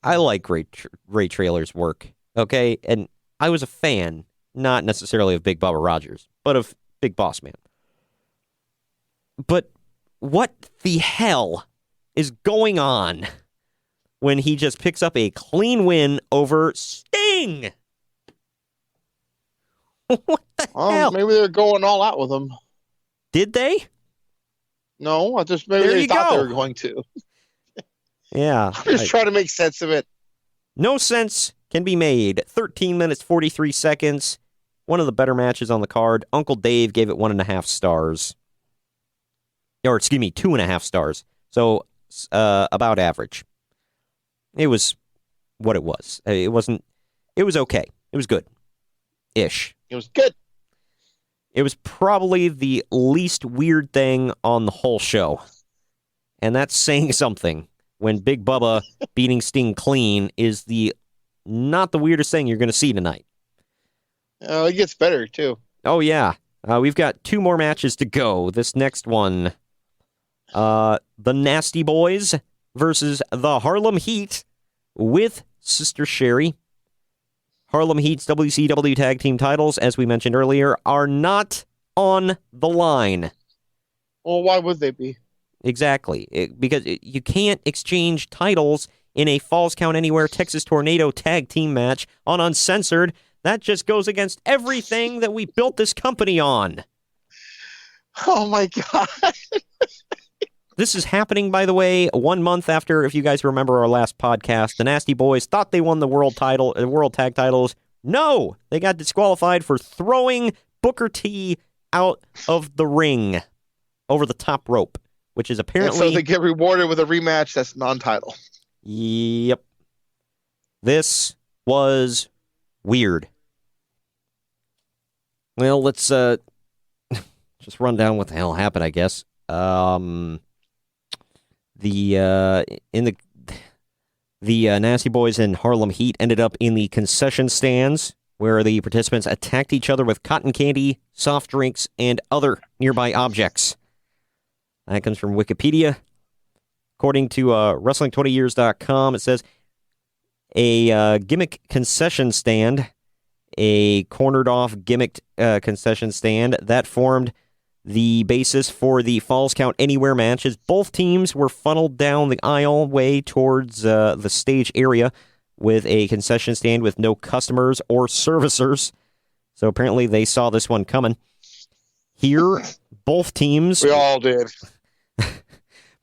I like Ray Traylor's work, okay? And I was a fan, not necessarily of Big Bubba Rogers, but of Big Boss Man. But what the hell is going on when he just picks up a clean win over Sting? What the hell? Maybe they're going all out with him. Did they? No, I just maybe they thought they were going to. Yeah. I'm just trying to make sense of it. No sense can be made. 13 minutes, 43 seconds. One of the better matches on the card. Uncle Dave gave it 1.5 stars. Or, excuse me, 2.5 stars. So, about average. It was what it was. It was okay. It was good. Ish. It was good. It was probably the least weird thing on the whole show. And that's saying something when Big Bubba beating Sting clean is not the weirdest thing you're going to see tonight. Oh, it gets better, too. Oh, yeah. We've got 2 more matches to go. This next one, the Nasty Boys versus the Harlem Heat with Sister Sherry. Harlem Heat's WCW Tag Team titles, as we mentioned earlier, are not on the line. Well, why would they be? Exactly. Because you can't exchange titles in a Falls Count Anywhere Texas Tornado Tag Team match on Uncensored. That just goes against everything that we built this company on. Oh, my God. This is happening, by the way, 1 month after, if you guys remember our last podcast, the Nasty Boys thought they won the world tag titles. No! They got disqualified for throwing Booker T out of the ring over the top rope, which is apparently... And so they get rewarded with a rematch that's non-title. Yep. This was weird. Well, let's just run down what the hell happened, I guess. The Nasty Boys and Harlem Heat ended up in the concession stands, where the participants attacked each other with cotton candy, soft drinks, and other nearby objects. That comes from Wikipedia. According to Wrestling20years.com, it says a gimmick concession stand, a cornered-off gimmicked concession stand, that formed the basis for the Falls Count Anywhere matches. Both teams were funneled down the aisle way towards the stage area with a concession stand with no customers or servicers. So apparently they saw this one coming. Here, both teams... We all did.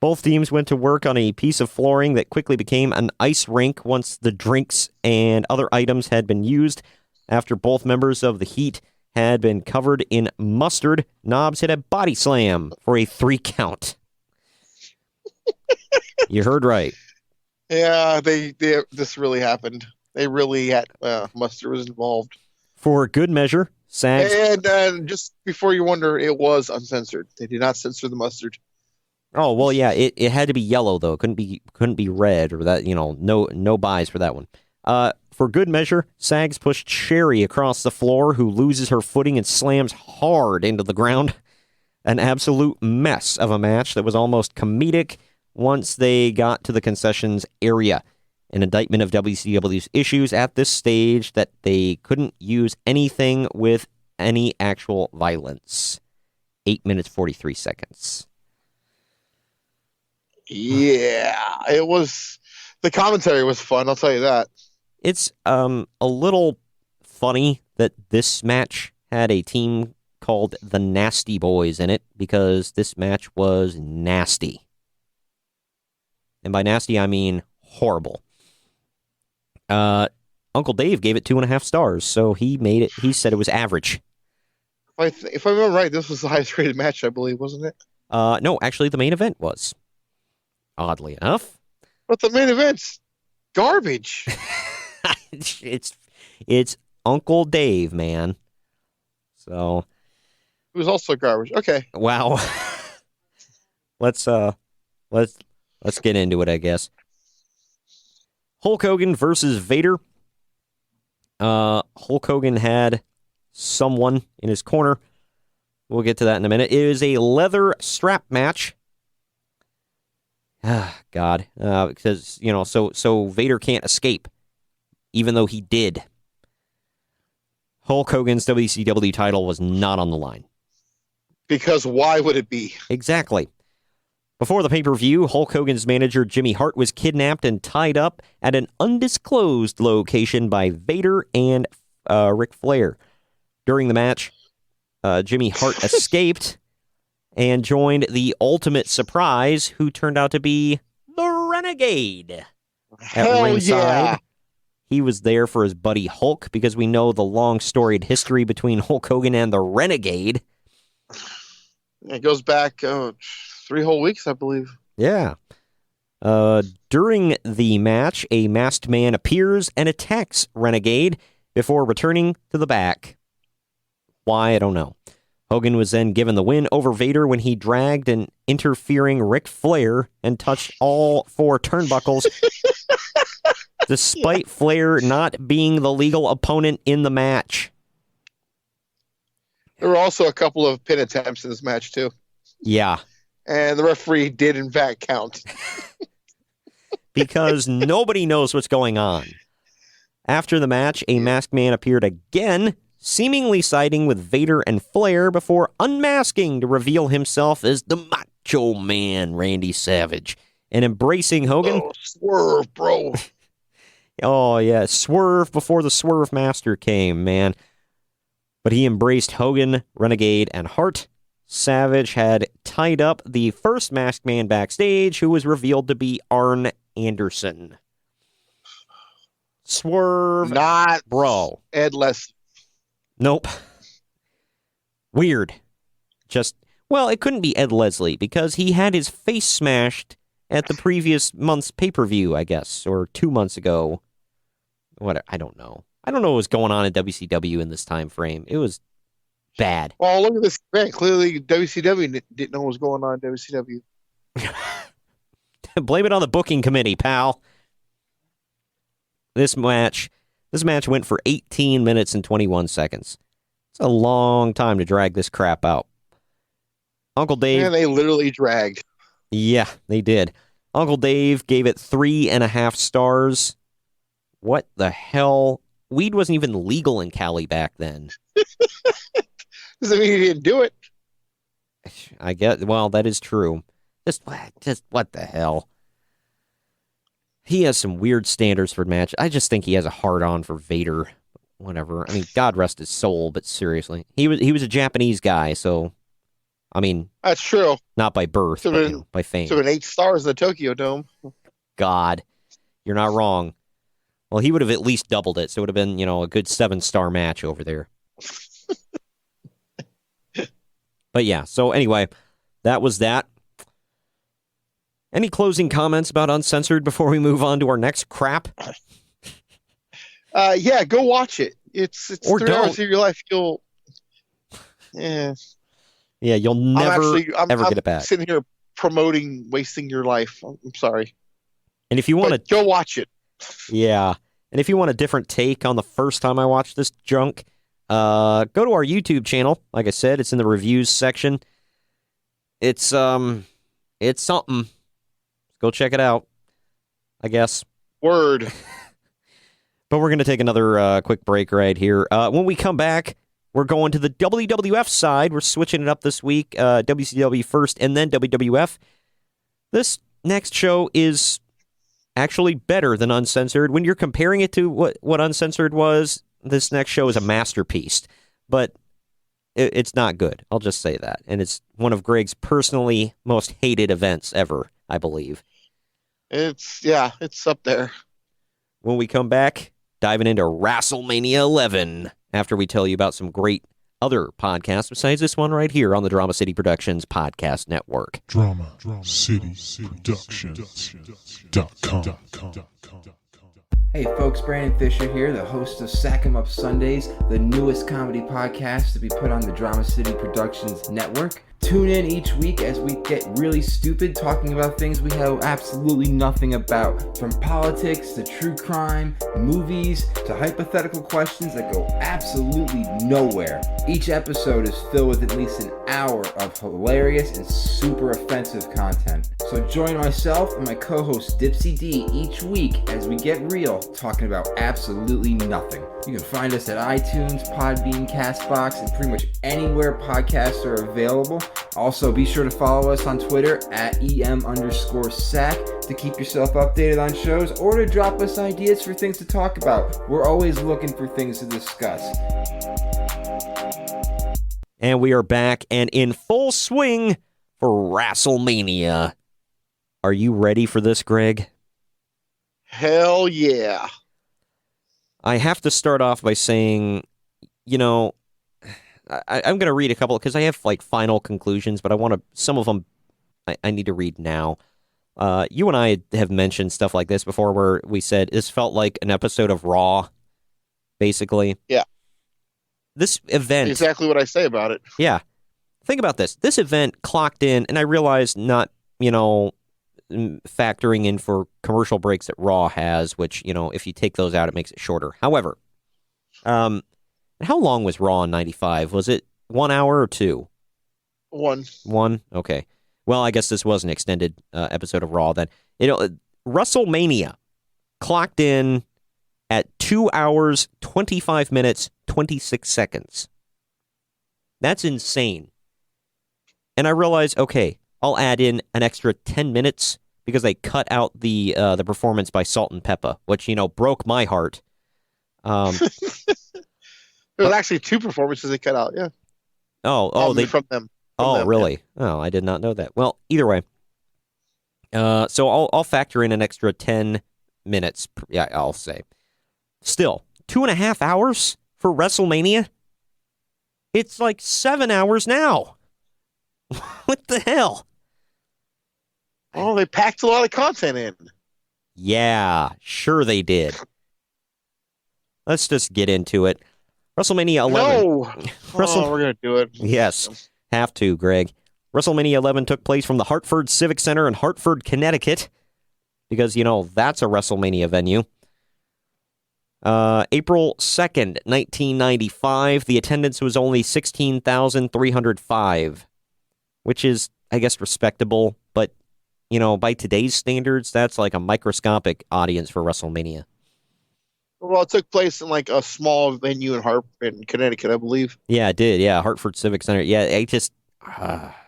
Both teams went to work on a piece of flooring that quickly became an ice rink once the drinks and other items had been used. After both members of the Heat had been covered in mustard, Knobbs hit a body slam for a 3 count. You heard right. Yeah, this really happened. They really had mustard was involved. For good measure, Sags... And just before you wonder, it was uncensored. They did not censor the mustard. Oh, well, yeah, it had to be yellow, though. It couldn't be red, or that, no buys for that one. For good measure, Sags pushed Sherry across the floor, who loses her footing and slams hard into the ground. An absolute mess of a match that was almost comedic once they got to the concessions area. An indictment of WCW's issues at this stage that they couldn't use anything with any actual violence. 8 minutes, 43 seconds. Yeah, it was. The commentary was fun, I'll tell you that. It's a little funny that this match had a team called the Nasty Boys in it, because this match was nasty. And by nasty, I mean horrible. Uncle Dave gave it 2.5 stars, so he said it was average. If I remember right, this was the highest rated match, I believe, wasn't it? No, actually, the main event was. Oddly enough. But the main event's garbage. It's Uncle Dave, man. So it was also garbage. Okay. Wow. Let's get into it, I guess. Hulk Hogan versus Vader. Hulk Hogan had someone in his corner. We'll get to that in a minute. It is a leather strap match. Ah, God. Because, so Vader can't escape, even though he did. Hulk Hogan's WCW title was not on the line. Because why would it be? Exactly. Before the pay-per-view, Hulk Hogan's manager, Jimmy Hart, was kidnapped and tied up at an undisclosed location by Vader and Ric Flair. During the match, Jimmy Hart escaped and joined the Ultimate Surprise, who turned out to be the Renegade. Hell yeah. He was there for his buddy Hulk, because we know the long storied history between Hulk Hogan and the Renegade. It goes back 3 whole weeks, I believe. Yeah. During the match, a masked man appears and attacks Renegade before returning to the back. Why, I don't know. Hogan was then given the win over Vader when he dragged an interfering Ric Flair and touched all 4 turnbuckles, despite Flair not being the legal opponent in the match. There were also a couple of pin attempts in this match, too. Yeah. And the referee did, in fact, count. Because nobody knows what's going on. After the match, a masked man appeared again, seemingly siding with Vader and Flair before unmasking to reveal himself as the Macho Man, Randy Savage, and embracing Hogan. Oh, swerve, bro. Oh, yeah, swerve before the Swerve Master came, man. But he embraced Hogan, Renegade, and Hart. Savage had tied up the first masked man backstage, who was revealed to be Arn Anderson. Swerve. Not bro. Ed Leslie. Nope. Weird. It couldn't be Ed Leslie, because he had his face smashed at the previous month's pay-per-view, I guess, or 2 months ago. I don't know. I don't know what was going on in WCW in this time frame. It was bad. Well, look at this event. Clearly, WCW didn't know what was going on in WCW. Blame it on the booking committee, pal. This match went for 18 minutes and 21 seconds. It's a long time to drag this crap out. Uncle Dave... Yeah, they literally dragged. Yeah, they did. Uncle Dave gave it 3.5 stars. What the hell? Weed wasn't even legal in Cali back then. Doesn't mean he didn't do it. I guess, well, that is true. Just what the hell? He has some weird standards for match. I just think he has a hard-on for Vader. Whatever. I mean, God rest his soul, but seriously. He was a Japanese guy, so, I mean... That's true. Not by birth, but by fame. So an 8 stars in the Tokyo Dome. God. You're not wrong. Well, he would have at least doubled it, so it would have been, a good 7-star match over there. But yeah, so anyway, that was that. Any closing comments about Uncensored before we move on to our next crap? Yeah, go watch it. It's or 3 hours of your life. Yeah, you'll never ever get it back. I'm sitting here wasting your life. I'm sorry. And if you want to go watch it. Yeah. And if you want a different take on the first time I watched this junk, go to our YouTube channel. Like I said, it's in the reviews section. It's something. Go check it out, I guess. Word. But we're going to take another quick break right here. When we come back, we're going to the WWF side. We're switching it up this week. WCW first and then WWF. This next show is actually better than Uncensored. When you're comparing it to what Uncensored was, this next show is a masterpiece. But it's not good. I'll just say that. And it's one of Greg's personally most hated events ever, I believe. It's up there. When we come back, diving into WrestleMania 11 after we tell you about some great other podcasts besides this one right here on the Drama City Productions Podcast Network. DramaCityProductions.com. Hey folks, Brandon Fisher here, the host of Sack 'em Up Sundays, the newest comedy podcast to be put on the Drama City Productions Network. Tune in each week as we get really stupid talking about things we know absolutely nothing about. From politics to true crime, movies, to hypothetical questions that go absolutely nowhere. Each episode is filled with at least an hour of hilarious and super offensive content. So join myself and my co-host Dipsy D each week as we get real, talking about absolutely nothing. You can find us at iTunes, Podbean, CastBox, and pretty much anywhere podcasts are available. Also, be sure to follow us on Twitter at EM_SAC to keep yourself updated on shows or to drop us ideas for things to talk about. We're always looking for things to discuss. And we are back and in full swing for WrestleMania. Are you ready for this, Greg? Hell yeah. I have to start off by saying, I'm going to read a couple because I have final conclusions, but some of them I need to read now. You and I have mentioned stuff like this before where we said this felt like an episode of Raw, basically. Yeah. This event... Exactly what I say about it. Yeah. Think about this. This event clocked in, and I realized not, factoring in for commercial breaks that Raw has, which, if you take those out, it makes it shorter. However, how long was Raw in 95? Was it 1 hour or 2? 1. 1? Okay. Well, I guess this was an extended episode of Raw then. WrestleMania clocked in at 2 hours, 25 minutes, 26 seconds. That's insane. And I realized, okay, I'll add in an extra 10 minutes because they cut out the performance by Salt and Peppa, which, broke my heart. There was actually 2 performances they cut out, yeah. They from them. Really? Yeah. Oh, I did not know that. Well, either way. So I'll factor in an extra 10 minutes. Yeah, I'll say. Still, 2.5 hours for WrestleMania? It's like 7 hours now. What the hell? Oh, they packed a lot of content in. Yeah, sure they did. Let's just get into it. WrestleMania 11. No! We're going to do it. Yes, have to, Greg. WrestleMania 11 took place from the Hartford Civic Center in Hartford, Connecticut because, that's a WrestleMania venue. April 2nd, 1995, the attendance was only 16,305, which is, I guess, respectable, but, by today's standards, that's like a microscopic audience for WrestleMania. Well, it took place in like a small venue in Connecticut, I believe. Yeah, it did. Yeah, Hartford Civic Center. Yeah, it just,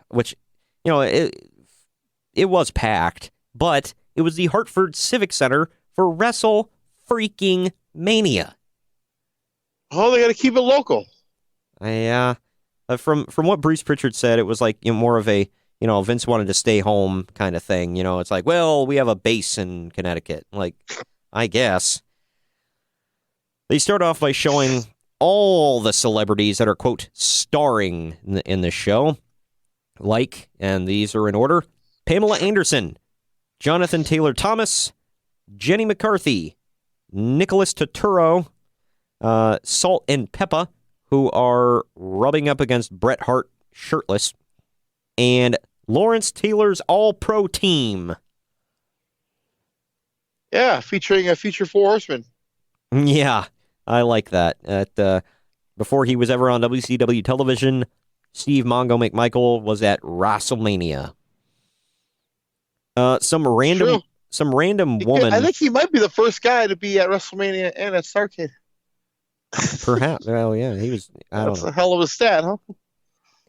which, it was packed, but it was the Hartford Civic Center for WrestleMania. Oh, they got to keep it local. Yeah. From what Bruce Pritchard said, it was like more of a, Vince wanted to stay home kind of thing. It's like, well, we have a base in Connecticut. Like, I guess. They start off by showing all the celebrities that are, quote, starring in the show. Like, and these are in order, Pamela Anderson, Jonathan Taylor Thomas, Jenny McCarthy, Nicholas Turturro, Salt and Peppa, who are rubbing up against Bret Hart shirtless, and Lawrence Taylor's All-Pro Team. Yeah, featuring a future Four Horsemen. Yeah, I like that. Before he was ever on WCW television, Steve Mongo McMichael was at WrestleMania. Some random woman. I think he might be the first guy to be at WrestleMania and at Starrcade. Perhaps. Well, yeah, he was. That's a hell of a stat, huh?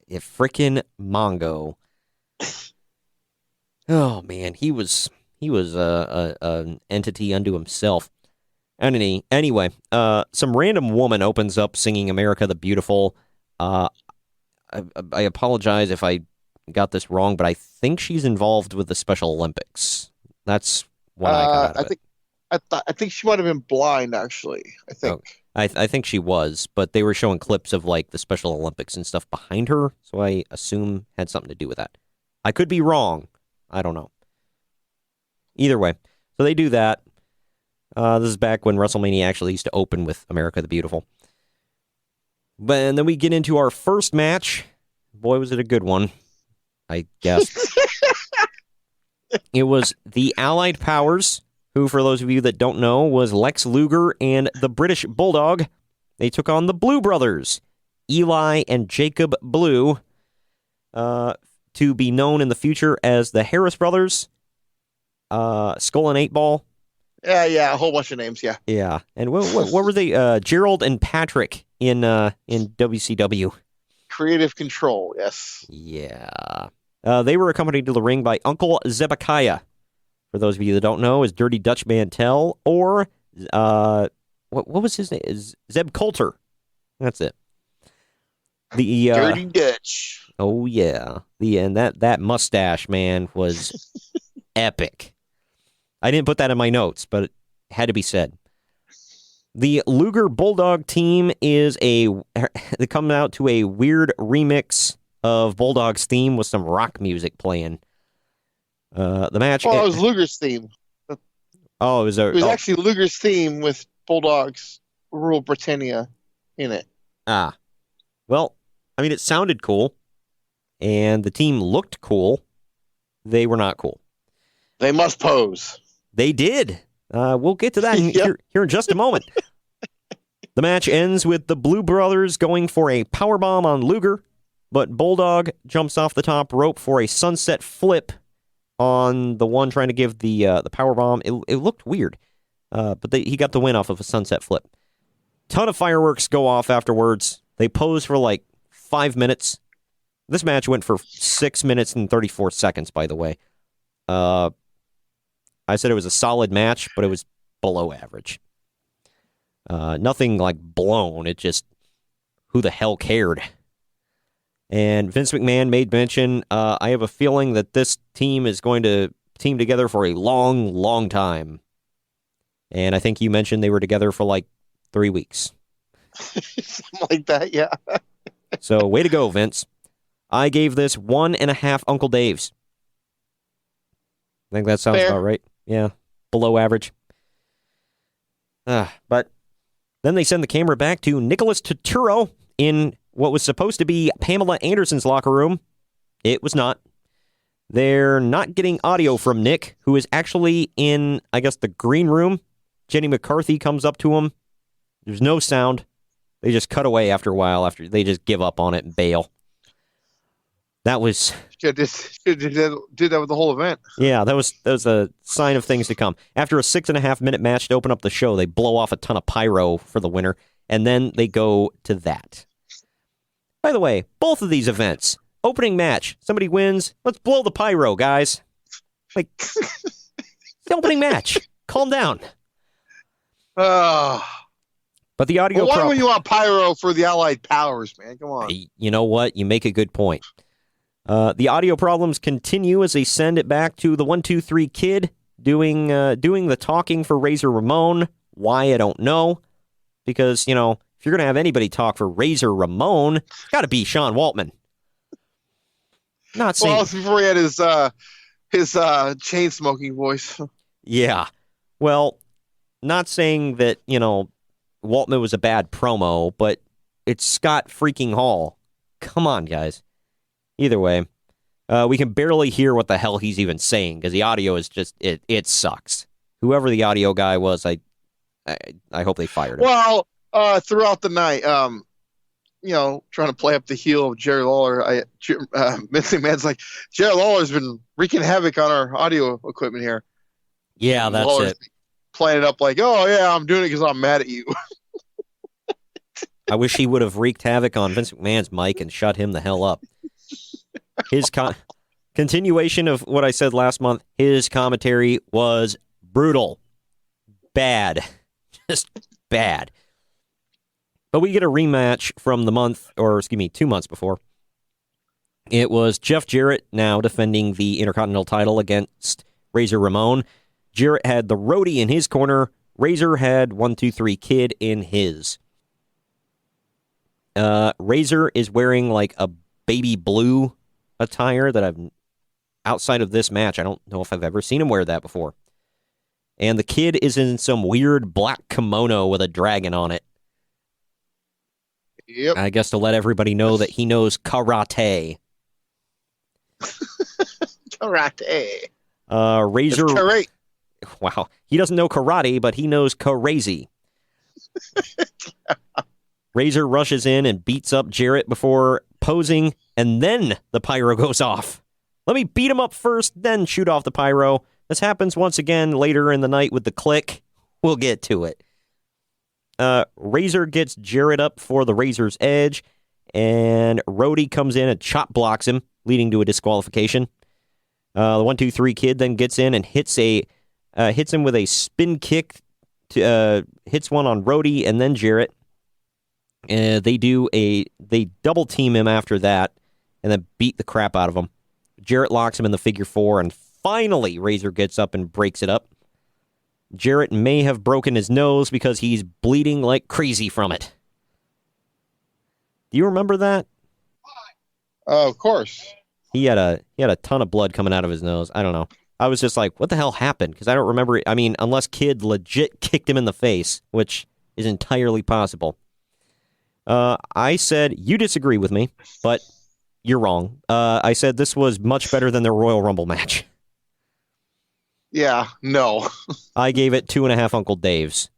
Yeah, frickin' Mongo. Oh man, he was an entity unto himself. Anyway, some random woman opens up singing "America the Beautiful." I apologize if I got this wrong, but I think she's involved with the Special Olympics. That's what I got out of it. I think she might have been blind, actually. I think. Oh, I think she was, but they were showing clips of like the Special Olympics and stuff behind her, so I assume had something to do with that. I could be wrong. I don't know. Either way, so they do that. This is back when WrestleMania actually used to open with America the Beautiful. And then we get into our first match. Boy, was it a good one, I guess. It was the Allied Powers, who, for those of you that don't know, was Lex Luger and the British Bulldog. They took on the Blue Brothers, Eli and Jacob Blue, to be known in the future as the Harris Brothers, Skull and 8-Ball. Yeah, a whole bunch of names, yeah. Yeah, and what were they? Gerald and Patrick in WCW. Creative Control, yes. Yeah. They were accompanied to the ring by Uncle Zebekiah. For those of you that don't know, is Dirty Dutch Mantel, or what was his name? Is Zeb Coulter. That's it. The Dirty Dutch. Oh yeah. And that mustache, man, was epic. I didn't put that in my notes, but it had to be said. The Luger Bulldog team they come out to a weird remix of Bulldog's theme with some rock music playing. The match. Oh, it was Luger's theme. Oh, it was actually Luger's theme with Bulldog's Rule Britannia in it. Ah, well, I mean, it sounded cool, and the team looked cool. They were not cool. They must pose. They did. We'll get to that here in just a moment. The match ends with the Blue Brothers going for a powerbomb on Luger, but Bulldog jumps off the top rope for a sunset flip on the one trying to give the powerbomb. It looked weird, but he got the win off of a sunset flip. Ton of fireworks go off afterwards. They pose for like 5 minutes. This match went for 6 minutes and 34 seconds, by the way. I said it was a solid match, but it was below average. Nothing like blown. It just, who the hell cared? And Vince McMahon made mention, I have a feeling that this team is going to team together for a long, long time. And I think you mentioned they were together for like 3 weeks. Something like that, yeah. So, way to go, Vince. I gave this 1.5 Uncle Daves. I think that sounds about right. Yeah, below average. But then they send the camera back to Nicholas Turturro in what was supposed to be Pamela Anderson's locker room. It was not. They're not getting audio from Nick, who is actually in, I guess, the green room. Jenny McCarthy comes up to him. There's no sound. They just cut away after a while. After they just give up on it and bail. That was... Did that with the whole event. Yeah, that was a sign of things to come. After a 6.5-minute match to open up the show, they blow off a ton of pyro for the winner, and then they go to that. By the way, both of these events, opening match, somebody wins, let's blow the pyro, guys. Like, it's the opening match. Calm down. But the audio... Why would you want pyro for the Allied Powers, man? Come on. You know what? You make a good point. The audio problems continue as they send it back to the 1-2-3 Kid doing the talking for Razor Ramon. Why, I don't know. Because, if you're going to have anybody talk for Razor Ramon, it's got to be Sean Waltman. Not saying... Well, before he had his chain-smoking voice. Yeah. Well, not saying that, Waltman was a bad promo, but it's Scott freaking Hall. Come on, guys. Either way, we can barely hear what the hell he's even saying because the audio is just, it sucks. Whoever the audio guy was, I hope they fired him. Well, throughout the night, trying to play up the heel of Jerry Lawler, Vince McMahon's like, Jerry Lawler's been wreaking havoc on our audio equipment here. Yeah, and that's Lawler's it. Playing it up like, oh, yeah, I'm doing it because I'm mad at you. I wish he would have wreaked havoc on Vince McMahon's mic and shut him the hell up. His continuation of what I said last month, his commentary was brutal. Bad. Just bad. But we get a rematch from the 2 months before. It was Jeff Jarrett now defending the Intercontinental title against Razor Ramon. Jarrett had the roadie in his corner. Razor had 1-2-3 Kid in his. Razor is wearing like a baby blue attire that outside of this match, I don't know if I've ever seen him wear that before. And the Kid is in some weird black kimono with a dragon on it. Yep. I guess to let everybody know that he knows karate. Karate. Razor. It's karate. Wow. He doesn't know karate, but he knows crazy. Razor rushes in and beats up Jarrett before posing, and then the pyro goes off. Let me beat him up first, then shoot off the pyro. This happens once again later in the night with the Click. We'll get to it. Razor gets Jarrett up for the Razor's Edge, and Rhodey comes in and chop blocks him, leading to a disqualification. The 1-2-3 Kid then gets in and hits him with a spin kick, hits one on Rhodey and then Jarrett. They double team him after that, and then beat the crap out of him. Jarrett locks him in the figure 4, and finally Razor gets up and breaks it up. Jarrett may have broken his nose because he's bleeding like crazy from it. Do you remember that? Of course. He had a ton of blood coming out of his nose. I don't know. I was just like, what the hell happened? Because I don't remember it. I mean, unless Kid legit kicked him in the face, which is entirely possible. I said, you disagree with me, but you're wrong. I said this was much better than their Royal Rumble match. Yeah, no. I gave it 2.5 Uncle Daves.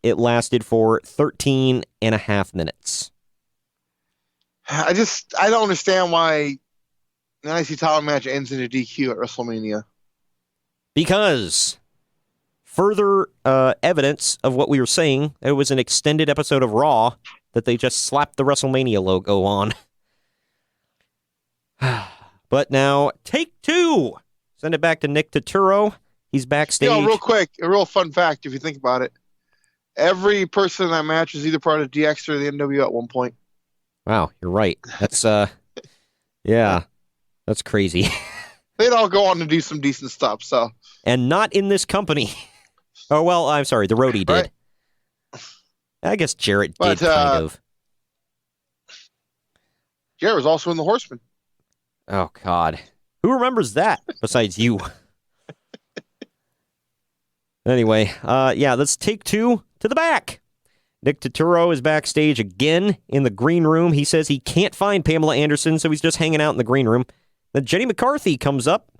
It lasted for 13.5 minutes. I don't understand why the IC title match ends in a DQ at WrestleMania. Because further evidence of what we were saying, it was an extended episode of Raw that they just slapped the WrestleMania logo on. But now, take 2. Send it back to Nick Turturro. He's backstage. Real quick, a real fun fact if you think about it. Every person in that match was either part of DX or the NWO at one point. Wow, you're right. That's, yeah, that's crazy. They'd all go on to do some decent stuff, so. And not in this company. Oh, well, I'm sorry, the roadie did. Right. I guess Jarrett did, kind of. Jarrett was also in the Horseman. Oh, God. Who remembers that besides you? Anyway, let's take 2 to the back. Nick Turturro is backstage again in the green room. He says he can't find Pamela Anderson, so he's just hanging out in the green room. Then Jenny McCarthy comes up,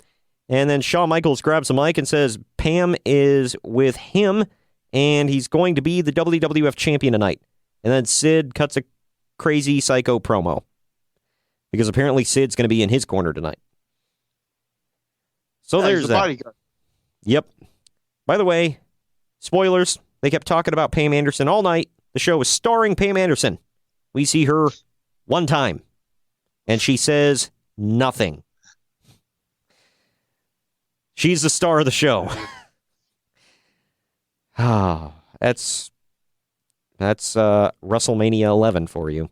and then Shawn Michaels grabs the mic and says Pam is with him, and he's going to be the WWF champion tonight. And then Sid cuts a crazy psycho promo, because apparently Sid's going to be in his corner tonight. So there's that. Bodyguard. Yep. By the way, spoilers, they kept talking about Pam Anderson all night. The show is starring Pam Anderson. We see her one time, and she says nothing. She's the star of the show. That's WrestleMania 11 for you.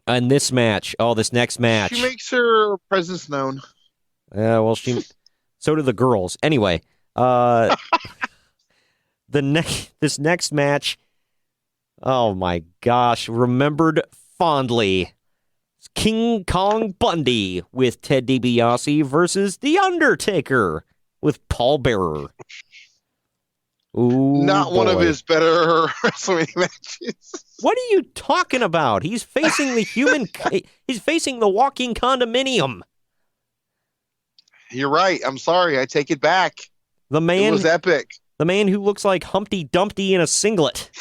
And this match, this next match. She makes her presence known. Well, so do the girls. Anyway, this next match, oh my gosh, remembered fondly. It's King Kong Bundy with Ted DiBiase versus The Undertaker with Paul Bearer. Ooh, not one of his better WrestleMania matches. What are you talking about? He's facing he's facing the walking condominium. You're right. I'm sorry. I take it back. The man it was epic. The man who looks like Humpty Dumpty in a singlet.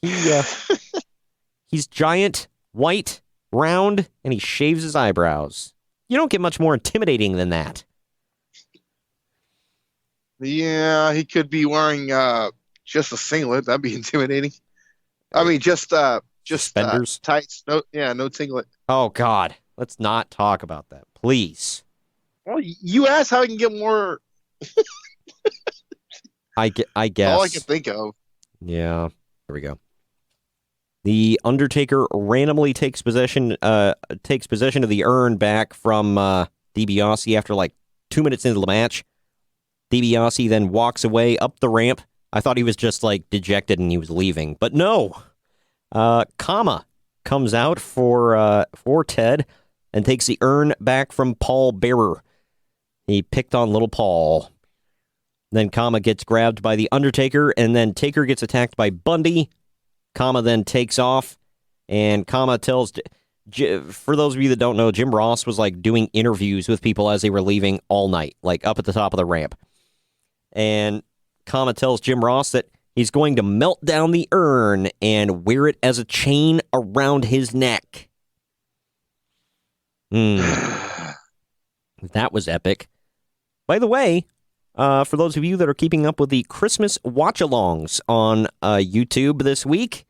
He's giant, white, round, and he shaves his eyebrows. You don't get much more intimidating than that. Yeah, he could be wearing just a singlet. That'd be intimidating. I mean, just suspenders, tights. No singlet. Oh God, let's not talk about that, please. Well, you asked how I can get more. I guess. All I can think of. Yeah. Here we go. The Undertaker randomly takes possession of the urn back from DiBiase after like 2 minutes into the match. DiBiase then walks away up the ramp. I thought he was just like dejected and he was leaving, but no. Kama comes out for Ted and takes the urn back from Paul Bearer. He picked on little Paul. Then Kama gets grabbed by the Undertaker, and then Taker gets attacked by Bundy. Kama then takes off, and Kama tells... For those of you that don't know, Jim Ross was like doing interviews with people as they were leaving all night, like up at the top of the ramp. And Kama tells Jim Ross that he's going to melt down the urn and wear it as a chain around his neck. That was epic. By the way, for those of you that are keeping up with the Christmas watch-alongs on YouTube this week,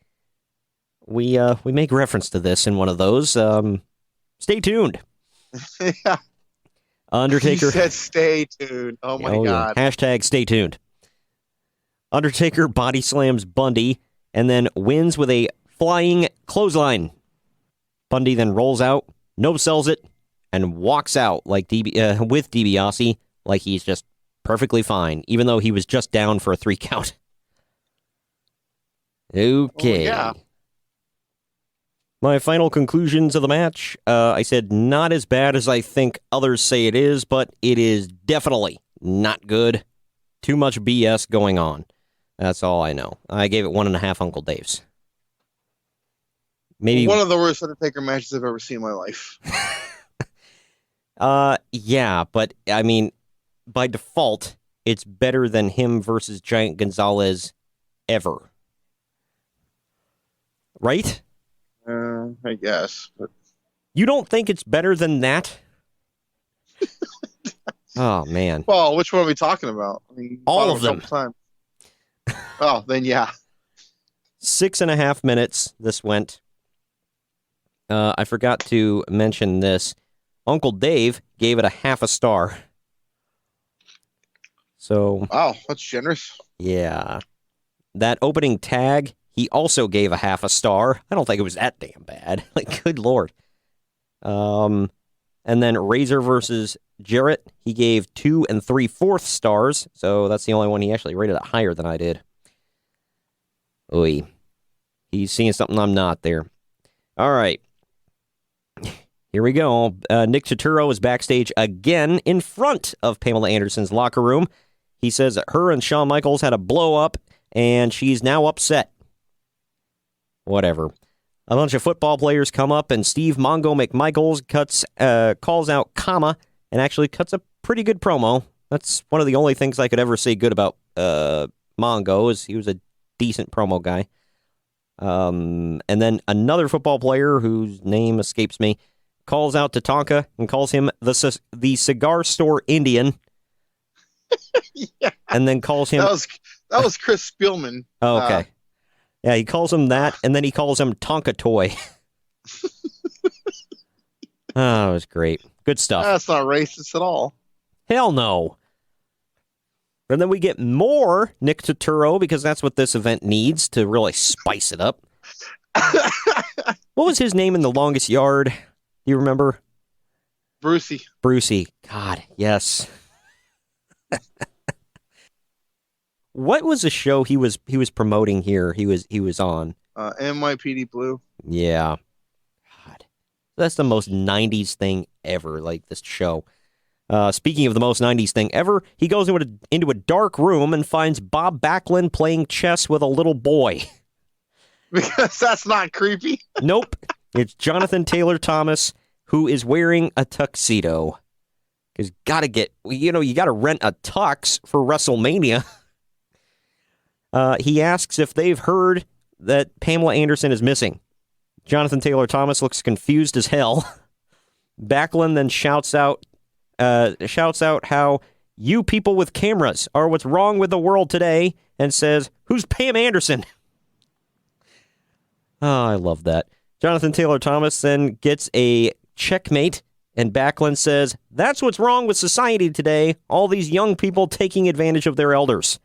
we make reference to this in one of those. Stay tuned. Yeah. Undertaker. He said stay tuned. Oh my God. Yeah. Hashtag stay tuned. Undertaker body slams Bundy and then wins with a flying clothesline. Bundy then rolls out, no-sells it, and walks out like with DiBiase like he's just perfectly fine, even though he was just down for a 3 count. Okay. Yeah. My final conclusions of the match, I said not as bad as I think others say it is, but it is definitely not good. Too much BS going on. That's all I know. I gave it 1.5 Uncle Dave's. Maybe one of the worst Undertaker matches I've ever seen in my life. Yeah, but I mean, by default, it's better than him versus Giant Gonzalez ever. Right? I guess. But... You don't think it's better than that? Oh, man. Well, which one are we talking about? I mean, all of them. Oh, then yeah. 6.5 minutes this went. I forgot to mention this. Uncle Dave gave it a 0.5 star. So. Wow, that's generous. Yeah. That opening tag, he also gave a 0.5 star. I don't think it was that damn bad. Like, good Lord. And then Razor versus Jarrett, he gave 2 3/4 stars. So that's the only one he actually rated it higher than I did. Oy. He's seeing something I'm not there. All right. Here we go. Nick Turturro is backstage again in front of Pamela Anderson's locker room. He says that her and Shawn Michaels had a blow up, and she's now upset. Whatever. A bunch of football players come up, and Steve Mongo McMichaels calls out Kama and actually cuts a pretty good promo. That's one of the only things I could ever say good about Mongo, is he was a decent promo guy. And then another football player whose name escapes me calls out Tatanka and calls him the cigar store Indian. Yeah. And then calls him... That was Chris Spielman. Oh, okay. Yeah, he calls him that, and then he calls him Tonka Toy. Oh, it was great. Good stuff. That's not racist at all. Hell no. And then we get more Nick Turturro, because that's what this event needs to really spice it up. What was his name in The Longest Yard? Do you remember? Brucey. God, yes. What was the show he was promoting here? He was on NYPD Blue. Yeah. God. That's the most 90s thing ever, like this show. Speaking of the most 90s thing ever, he goes into a dark room and finds Bob Backlund playing chess with a little boy. Because that's not creepy. Nope. It's Jonathan Taylor Thomas, who is wearing a tuxedo. Because you gotta rent a tux for WrestleMania. He asks if they've heard that Pamela Anderson is missing. Jonathan Taylor Thomas looks confused as hell. Backlund then shouts out how you people with cameras are what's wrong with the world today, and says, "Who's Pam Anderson?" Oh, I love that. Jonathan Taylor Thomas then gets a checkmate, and Backlund says, "That's what's wrong with society today, all these young people taking advantage of their elders."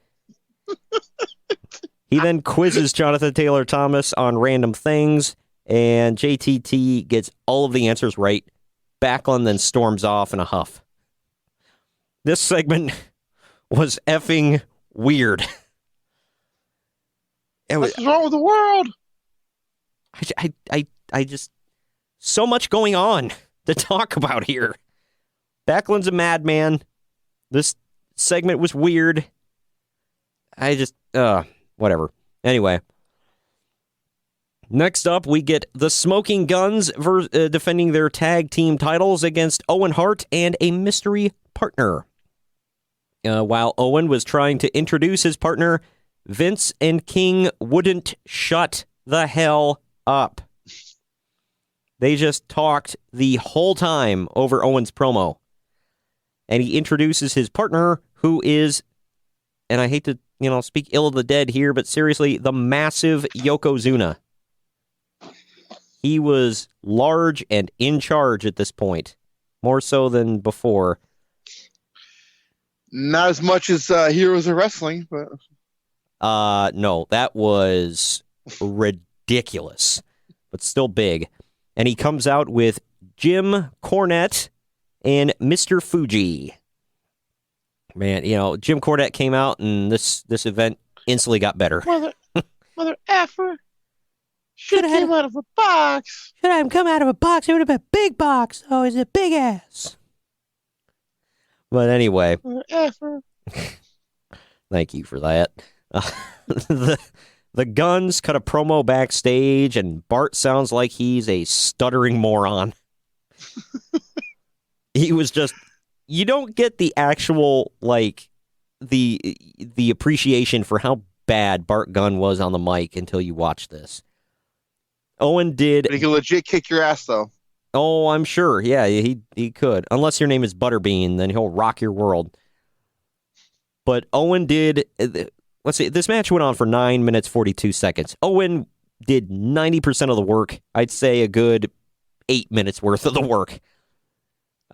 He then quizzes Jonathan Taylor Thomas on random things, and JTT gets all of the answers right. Backlund then storms off in a huff. This segment was effing weird. What's wrong with the world? I just... So much going on to talk about here. Backlund's a madman. This segment was weird. Whatever. Anyway. Next up, we get the Smoking Guns defending their tag team titles against Owen Hart and a mystery partner. While Owen was trying to introduce his partner, Vince and King wouldn't shut the hell up. They just talked the whole time over Owen's promo. And he introduces his partner, who is, and I hate to, speak ill of the dead here, but seriously, the massive Yokozuna. He was large and in charge at this point, more so than before. Not as much as Heroes of Wrestling, but... No, that was ridiculous, but still big. And he comes out with Jim Cornette and Mr. Fuji. Man, Jim Cornette came out, and this event instantly got better. Mother effer. Should have came out of a box. Should have come out of a box. It would have been a big box. Oh, he's a big ass. But anyway. Mother effer. Thank you for that. The Guns cut a promo backstage, and Bart sounds like he's a stuttering moron. He was just... You don't get the actual, the appreciation for how bad Bart Gunn was on the mic until you watch this. Owen did... He can legit kick your ass, though. Oh, I'm sure. Yeah, he could. Unless your name is Butterbean, then he'll rock your world. But Owen did... Let's see, this match went on for 9 minutes, 42 seconds. Owen did 90% of the work. I'd say a good 8 minutes worth of the work.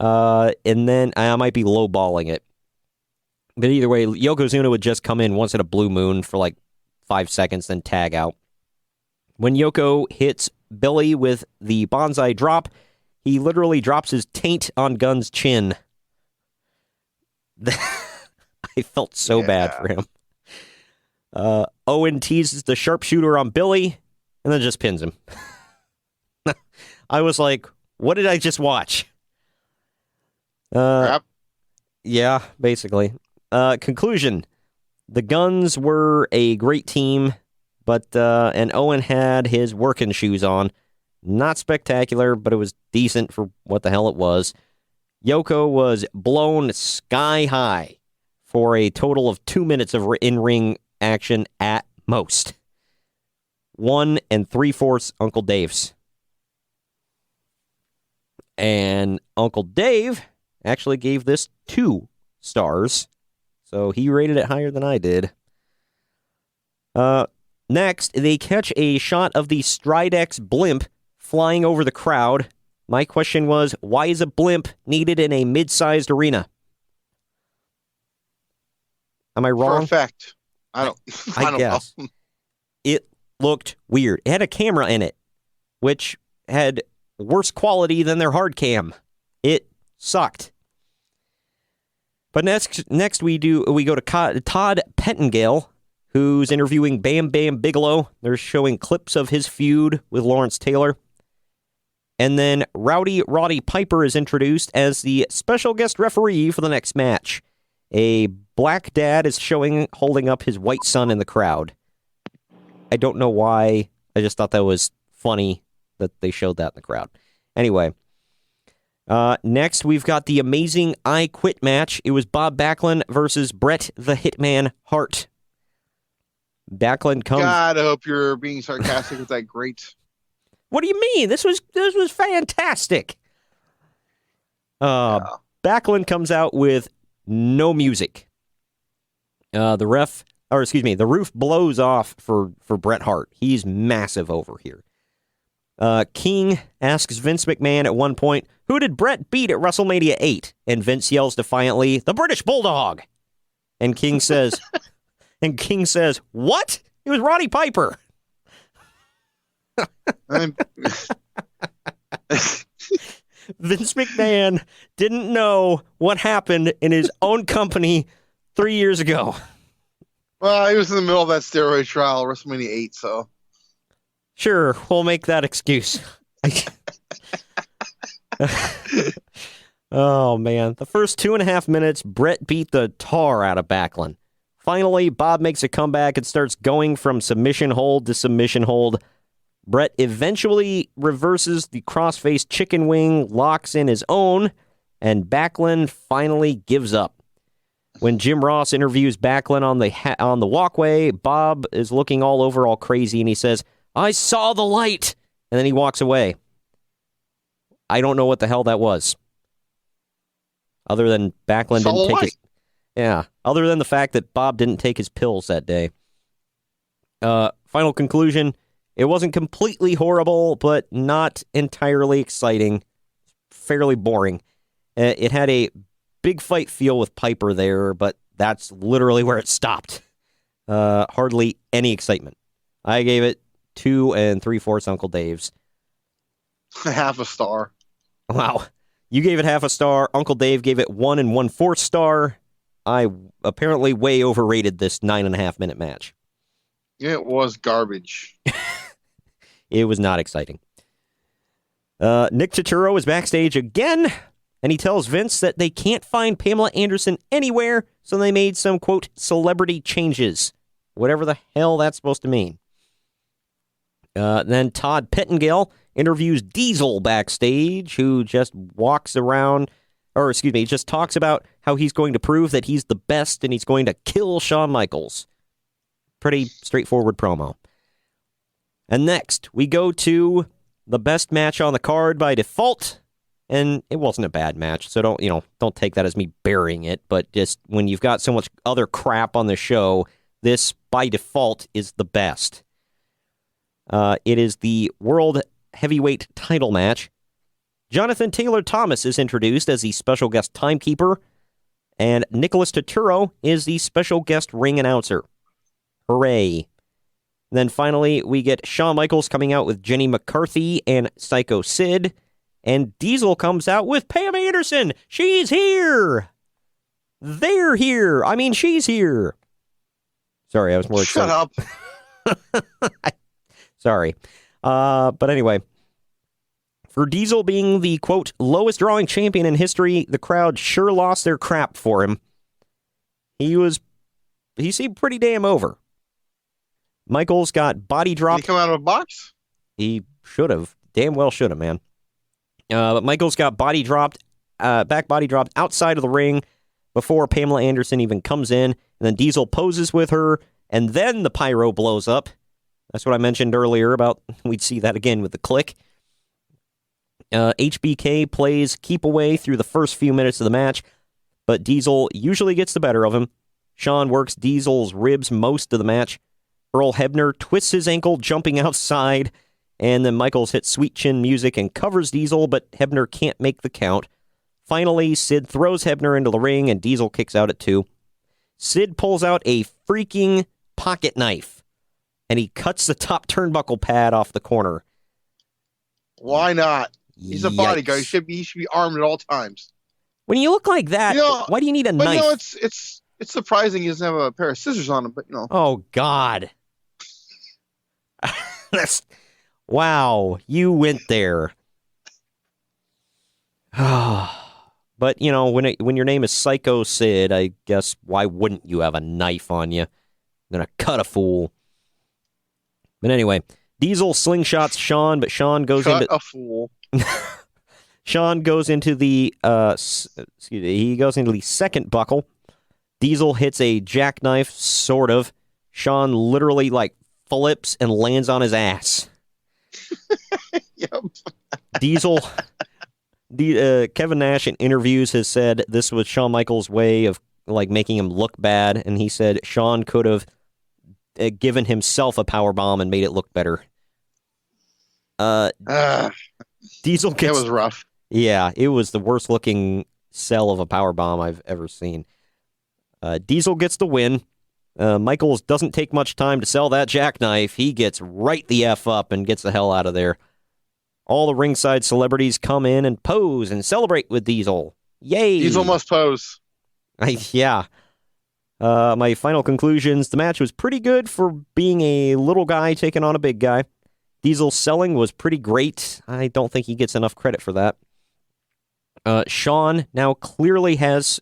And then I might be lowballing it. But either way, Yokozuna would just come in once in a blue moon for 5 seconds, then tag out. When Yoko hits Billy with the bonsai drop, he literally drops his taint on Gunn's chin. I felt so bad for him. Owen teases the sharpshooter on Billy, and then just pins him. I was like, what did I just watch? Crap. Yeah, basically. Conclusion. The Guns were a great team, And Owen had his working shoes on. Not spectacular, but it was decent for what the hell it was. Yoko was blown sky high for a total of 2 minutes of in-ring action at most. 1 3/4 Uncle Dave's. And Uncle Dave actually gave this 2 stars, so he rated it higher than I did. Next, they catch a shot of the Stridex blimp flying over the crowd. My question was, why is a blimp needed in a mid-sized arena? Am I wrong? For effect. I don't guess. know. It looked weird. It had a camera in it, which had worse quality than their hard cam. It sucked. But next we go to Todd Pettengill, who's interviewing Bam Bam Bigelow. They're showing clips of his feud with Lawrence Taylor. And then Rowdy Roddy Piper is introduced as the special guest referee for the next match. A black dad is holding up his white son in the crowd. I don't know why. I just thought that was funny that they showed that in the crowd. Anyway, next we've got the amazing I Quit match. It was Bob Backlund versus Bret the Hitman Hart. Backlund comes. God, I hope you're being sarcastic with that great. What do you mean? This was fantastic. Yeah. Backlund comes out with no music. The roof blows off for Bret Hart. He's massive over here. King asks Vince McMahon at one point, who did Bret beat at WrestleMania 8? And Vince yells defiantly, the British Bulldog. And King says, what? It was Roddy Piper. Vince McMahon didn't know what happened in his own company 3 years ago. Well, he was in the middle of that steroid trial, WrestleMania 8, so. Sure, we'll make that excuse. Oh, man. The first 2.5 minutes, Bret beat the tar out of Backlund. Finally, Bob makes a comeback and starts going from submission hold to submission hold. Bret eventually reverses the crossface chicken wing, locks in his own, and Backlund finally gives up. When Jim Ross interviews Backlund on the walkway, Bob is looking all over all crazy, and he says, I saw the light, and then he walks away. I don't know what the hell that was. Other than Backlund didn't take his... Yeah, other than the fact that Bob didn't take his pills that day. Final conclusion, it wasn't completely horrible, but not entirely exciting. Fairly boring. It had a big fight feel with Piper there, but that's literally where it stopped. Hardly any excitement. I gave it 2 3/4 Uncle Dave's. Half a star. Wow. You gave it half a star. Uncle Dave gave it 1 1/4 star. I apparently way overrated this 9.5 minute match. It was garbage. It was not exciting. Nick Turturro is backstage again, and he tells Vince that they can't find Pamela Anderson anywhere, so they made some, quote, celebrity changes. Whatever the hell that's supposed to mean. Then Todd Pettengill interviews Diesel backstage, who just just talks about how he's going to prove that he's the best and he's going to kill Shawn Michaels. Pretty straightforward promo. And next, we go to the best match on the card by default. And it wasn't a bad match, so don't take that as me burying it. But just when you've got so much other crap on the show, this by default is the best. It is the World Heavyweight title match. Jonathan Taylor Thomas is introduced as the special guest timekeeper, and Nicholas Turturro is the special guest ring announcer. Hooray. And then finally, we get Shawn Michaels coming out with Jenny McCarthy and Psycho Sid, and Diesel comes out with Pam Anderson. She's here. They're here. I mean, she's here. Sorry, I was more excited. Shut up. Sorry. But anyway, for Diesel being the, quote, lowest drawing champion in history, the crowd sure lost their crap for him. He seemed pretty damn over. Michaels got body dropped. Did he come out of a box? He should have. Damn well should have, man. But Michaels got back body dropped outside of the ring before Pamela Anderson even comes in. And then Diesel poses with her, and then the pyro blows up. That's what I mentioned earlier about we'd see that again with the click. HBK plays keep away through the first few minutes of the match, but Diesel usually gets the better of him. Shawn works Diesel's ribs most of the match. Earl Hebner twists his ankle jumping outside, and then Michaels hits sweet chin music and covers Diesel, but Hebner can't make the count. Finally, Sid throws Hebner into the ring, and Diesel kicks out at 2. Sid pulls out a freaking pocket knife, and he cuts the top turnbuckle pad off the corner. Why not? He's a bodyguard. He should be armed at all times. When you look like that, why do you need a knife? It's surprising he doesn't have a pair of scissors on him, but Oh, God. Wow, you went there. But, when your name is Psycho Sid, I guess why wouldn't you have a knife on you? I'm going to cut a fool. But anyway, Diesel slingshots Shawn, but Shawn goes into... Cut a fool. Shawn goes into the second buckle. Diesel hits a jackknife, sort of. Shawn literally flips and lands on his ass. Yep. Diesel, Kevin Nash in interviews has said this was Shawn Michaels' way of making him look bad, and he said Shawn could have given himself a powerbomb and made it look better. Diesel gets... That was rough. Yeah, it was the worst looking sell of a powerbomb I've ever seen. Diesel gets the win. Michaels doesn't take much time to sell that jackknife. He gets right the F up and gets the hell out of there. All the ringside celebrities come in and pose and celebrate with Diesel. Yay! Diesel must pose. Yeah. My final conclusions, the match was pretty good for being a little guy taking on a big guy. Diesel's selling was pretty great. I don't think he gets enough credit for that. Shawn now clearly has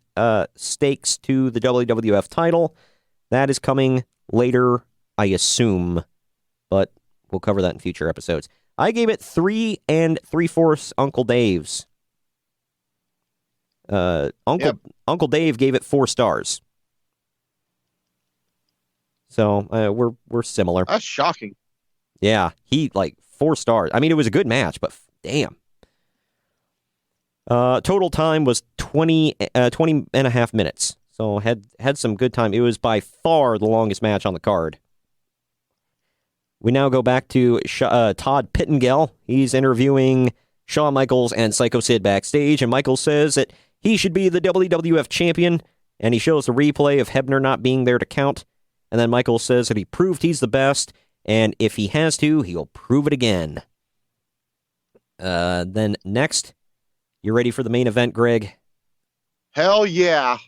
stakes to the WWF title. That is coming later, I assume, but we'll cover that in future episodes. I gave it 3 3/4 Uncle Dave's. Uncle Dave gave it 4 stars. So we're similar. That's shocking. Yeah, he 4 stars. I mean, it was a good match, but damn. Total time was 20 and a half minutes. So had some good time. It was by far the longest match on the card. We now go back to Todd Pittengell. He's interviewing Shawn Michaels and Psycho Sid backstage, and Michaels says that he should be the WWF champion, and he shows the replay of Hebner not being there to count. And then Michaels says that he proved he's the best, and if he has to, he'll prove it again. Then next, you ready for the main event, Greg? Hell yeah.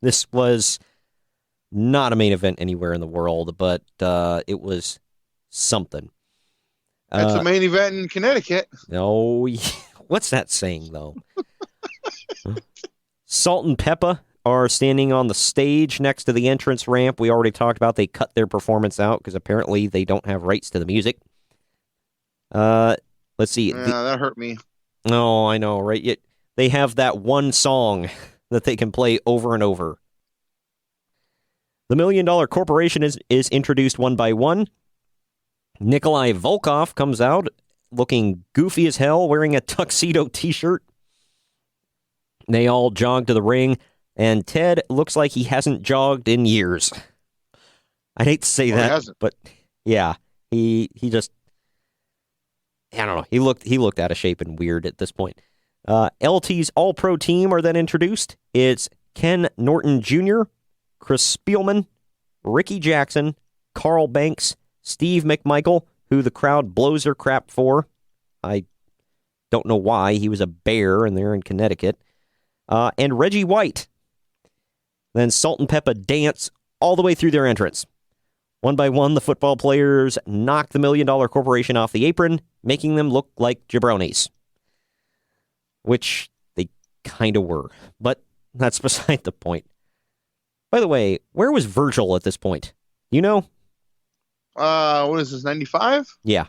This was not a main event anywhere in the world, but it was something. That's a main event in Connecticut. No, what's that saying, though? Salt and Peppa are standing on the stage next to the entrance ramp. We already talked about they cut their performance out because apparently they don't have rights to the music. Let's see. Yeah, that hurt me. No, I know, right? Yet they have that one song that they can play over and over. The $1 Million Corporation is introduced one by one. Nikolai Volkov comes out looking goofy as hell, wearing a tuxedo t-shirt. They all jog to the ring, and Ted looks like he hasn't jogged in years. I hate to say that, but yeah, he just, I don't know. He looked out of shape and weird at this point. LT's All-Pro team are then introduced. It's Ken Norton Jr., Chris Spielman, Ricky Jackson, Carl Banks, Steve McMichael, who the crowd blows their crap for. I don't know why. He was a bear, and they're in Connecticut. And Reggie White. Then Salt and Peppa dance all the way through their entrance. One by one, the football players knock the $1 Million Corporation off the apron, making them look like jabronis. Which they kind of were, but that's beside the point. By the way, where was Virgil at this point? You know? What is this, 95? Yeah.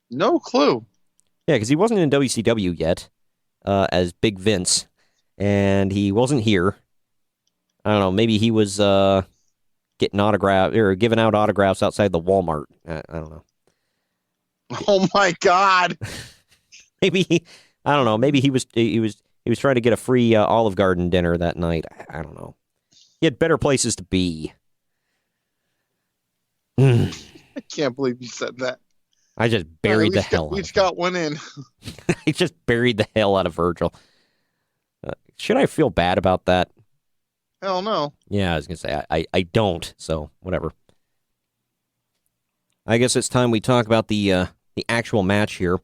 No clue. Yeah, because he wasn't in WCW yet as Big Vince, and he wasn't here. I don't know, maybe he was getting autographs or giving out autographs outside the Walmart. I don't know. Oh my God! Maybe I don't know. Maybe he was trying to get a free Olive Garden dinner that night. I don't know. He had better places to be. I can't believe you said that. I just buried the hell. We just got one in. I just buried the hell out of Virgil. Should I feel bad about that? Hell no. Yeah, I was gonna say I don't. So whatever. I guess it's time we talk about the actual match here.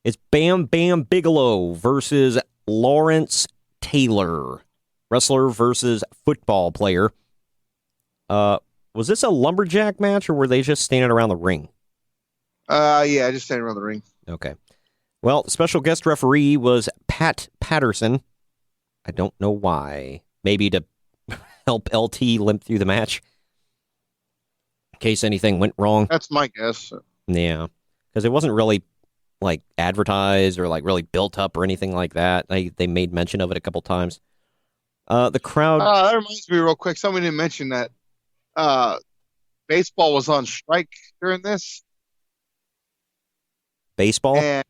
It's Bam Bam Bigelow versus Lawrence Taylor, wrestler versus football player. Was this a lumberjack match, or were they just standing around the ring? Yeah, just standing around the ring. Okay. Well, special guest referee was Pat Patterson. I don't know why. Maybe to help LT limp through the match. In case anything went wrong. That's my guess. Yeah. Because it wasn't really, like, advertised or, like, really built up or anything like that. They made mention of it a couple times. The crowd... that reminds me real quick. Somebody didn't mention that baseball was on strike during this. Baseball? And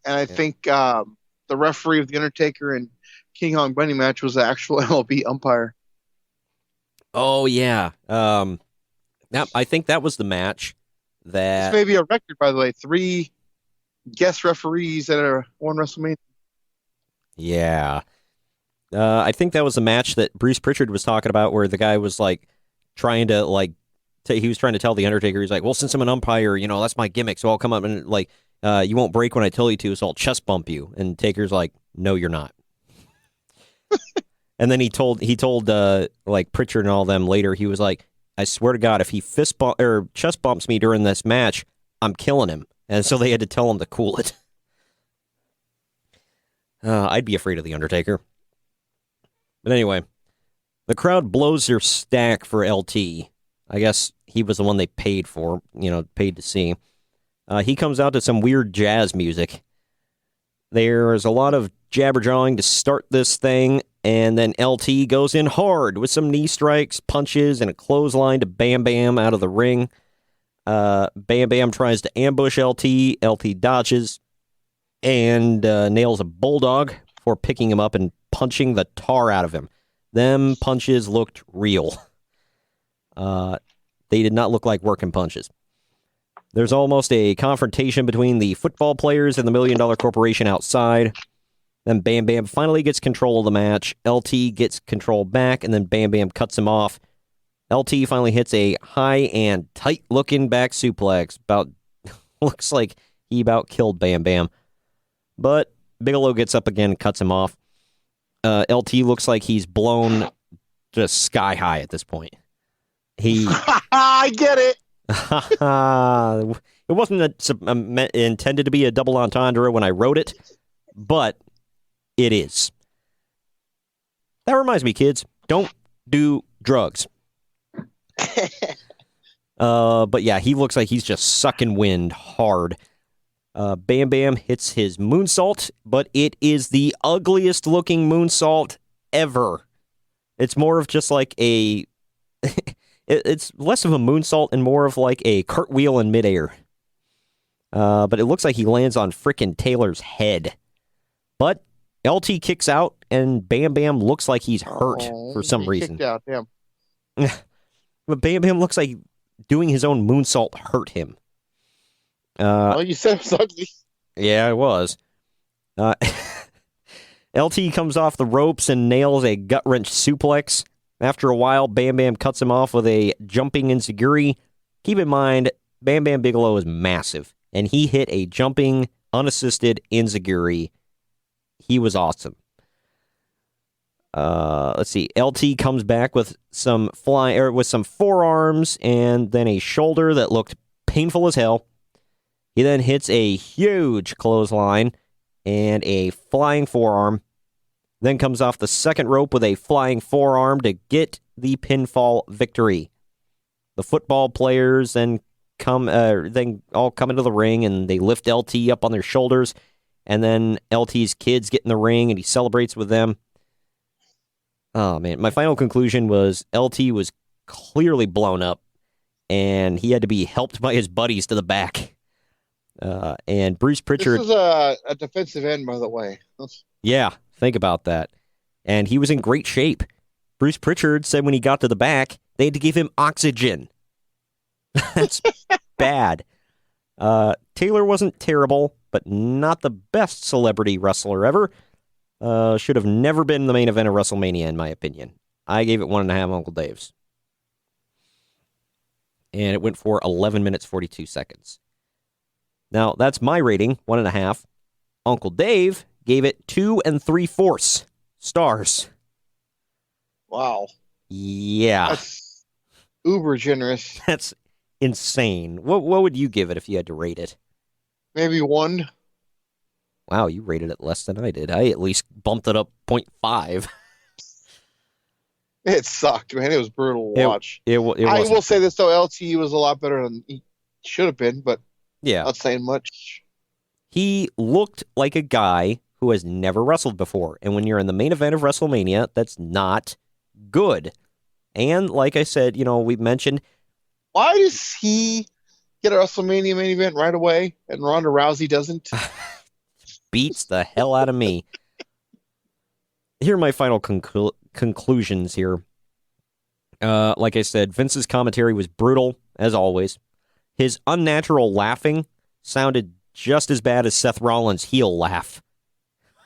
I think the referee of The Undertaker and King Kong Bundy match was the actual MLB umpire. Oh, yeah. I think that was the match that... This may be a record, by the way. 3 guest referees at one WrestleMania. Yeah. I think that was the match that Bruce Pritchard was talking about where the guy was, like, trying to, like, he was trying to tell The Undertaker, he's like, well, since I'm an umpire, that's my gimmick, so I'll come up and, like, you won't break when I tell you to, so I'll chest bump you. And Taker's like, no, you're not. And then he told like Pritchard and all them later, he was like, I swear to God, if he chest bumps me during this match, I'm killing him. And so they had to tell him to cool it. I'd be afraid of The Undertaker. But anyway, the crowd blows their stack for LT. I guess he was the one they paid for, paid to see. He comes out to some weird jazz music. There's a lot of jabber-jawing to start this thing, and then LT goes in hard with some knee strikes, punches, and a clothesline to Bam Bam out of the ring. Bam Bam tries to ambush LT. LT dodges and nails a bulldog before picking him up and punching the tar out of him. Them punches looked real. They did not look like working punches. There's almost a confrontation between the football players and the $1 Million Corporation outside. Then Bam Bam finally gets control of the match. LT gets control back, and then Bam Bam cuts him off. LT finally hits a high and tight-looking back suplex. Looks like he about killed Bam Bam. But Bigelow gets up again and cuts him off. LT looks like he's blown just sky high at this point. I get it. It wasn't intended to be a double entendre when I wrote it, but it is. That reminds me, kids, don't do drugs. But yeah, he looks like he's just sucking wind hard. Bam Bam hits his moonsault, but it is the ugliest looking moonsault ever. It's more of just like a... It's less of a moonsault and more of like a cartwheel in midair. But it looks like he lands on frickin' Taylor's head. But LT kicks out, and Bam Bam looks like he's hurt for some reason. Kicked out, damn. But Bam Bam looks like doing his own moonsault hurt him. Well, you said it was ugly. Yeah, it was. LT comes off the ropes and nails a gut-wrench suplex. After a while, Bam Bam cuts him off with a jumping enziguri. Keep in mind, Bam Bam Bigelow is massive, and he hit a jumping, unassisted enziguri. He was awesome. Let's see. LT comes back with some forearms and then a shoulder that looked painful as hell. He then hits a huge clothesline and a flying forearm. Then comes off the second rope with a flying forearm to get the pinfall victory. the football players then all come into the ring and they lift LT up on their shoulders, and then LT's kids get in the ring and he celebrates with them. Oh man, my final conclusion was LT was clearly blown up and he had to be helped by his buddies to the back. And Bruce Pritchard... This is a defensive end, by the way. Yeah, think about that. And he was in great shape. Bruce Pritchard said when he got to the back, they had to give him oxygen. That's bad. Taylor wasn't terrible, but not the best celebrity wrestler ever. Should have never been the main event of WrestleMania, in my opinion. I gave it 1.5 Uncle Dave's. And it went for 11 minutes, 42 seconds. Now, that's my rating, 1.5. Uncle Dave gave it 2 3/4 stars. Wow. Yeah. That's uber generous. That's insane. What would you give it if you had to rate it? Maybe 1. Wow, you rated it less than I did. I at least bumped it up 0.5. It sucked, man. It was brutal to watch. I will say this, though. LT was a lot better than he should have been, but yeah, not saying much. He looked like a guy who has never wrestled before. And when you're in the main event of WrestleMania, that's not good. And like I said, we've mentioned... Why does he get a WrestleMania main event right away and Ronda Rousey doesn't? Beats the hell out of me. Here are my final conclusions here. Like I said, Vince's commentary was brutal, as always. His unnatural laughing sounded just as bad as Seth Rollins' heel laugh.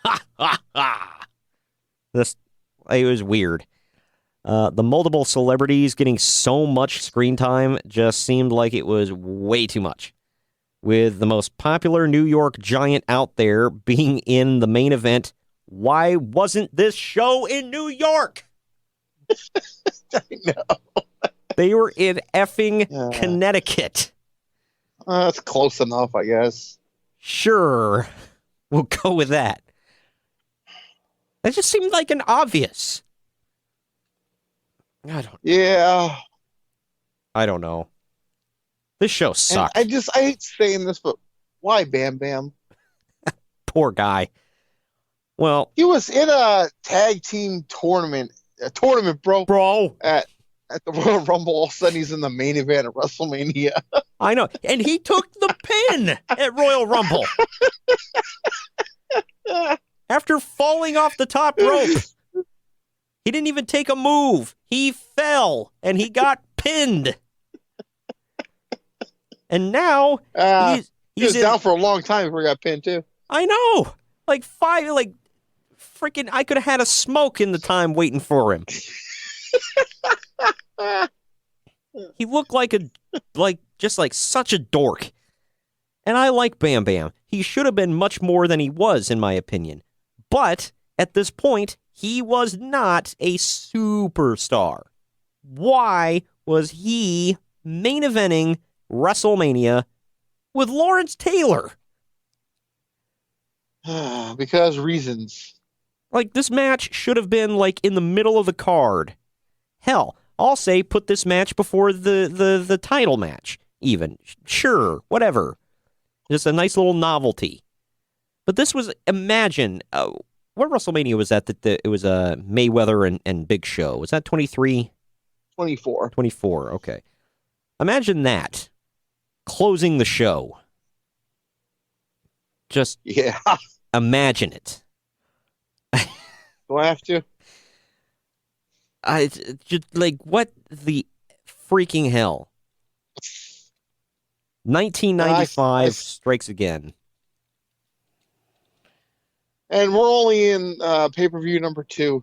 Ha ha ha! It was weird. The multiple celebrities getting so much screen time just seemed like it was way too much. With the most popular New York giant out there being in the main event, why wasn't this show in New York? I know. They were in effing Connecticut. That's close enough, I guess. Sure. We'll go with that. That just seemed like an obvious. I don't know. This show sucked. I hate saying this, but why Bam Bam? Poor guy. Well, he was in a tag team tournament, bro. At the Royal Rumble. All of a sudden, he's in the main event of WrestleMania. I know, and he took the pin at Royal Rumble after falling off the top rope. He didn't even take a move. He fell, and he got pinned. And now he was down for a long time before he got pinned, too. I know. Freaking, I could have had a smoke in the time waiting for him. He looked like such a dork. And I like Bam Bam. He should have been much more than he was, in my opinion. But at this point, he was not a superstar. Why was he main eventing WrestleMania with Lawrence Taylor? Because reasons. This match should have been in the middle of the card. Hell, I'll say put this match before the title match, even. Sure, whatever. Just a nice little novelty. But this was, imagine, what WrestleMania was that it was Mayweather and Big Show? Was that 23? 24. 24, okay. Imagine that. Closing the show. Just imagine it. Do I have to? Just what the freaking hell? 1995 strikes again. And we're only in pay-per-view number 2.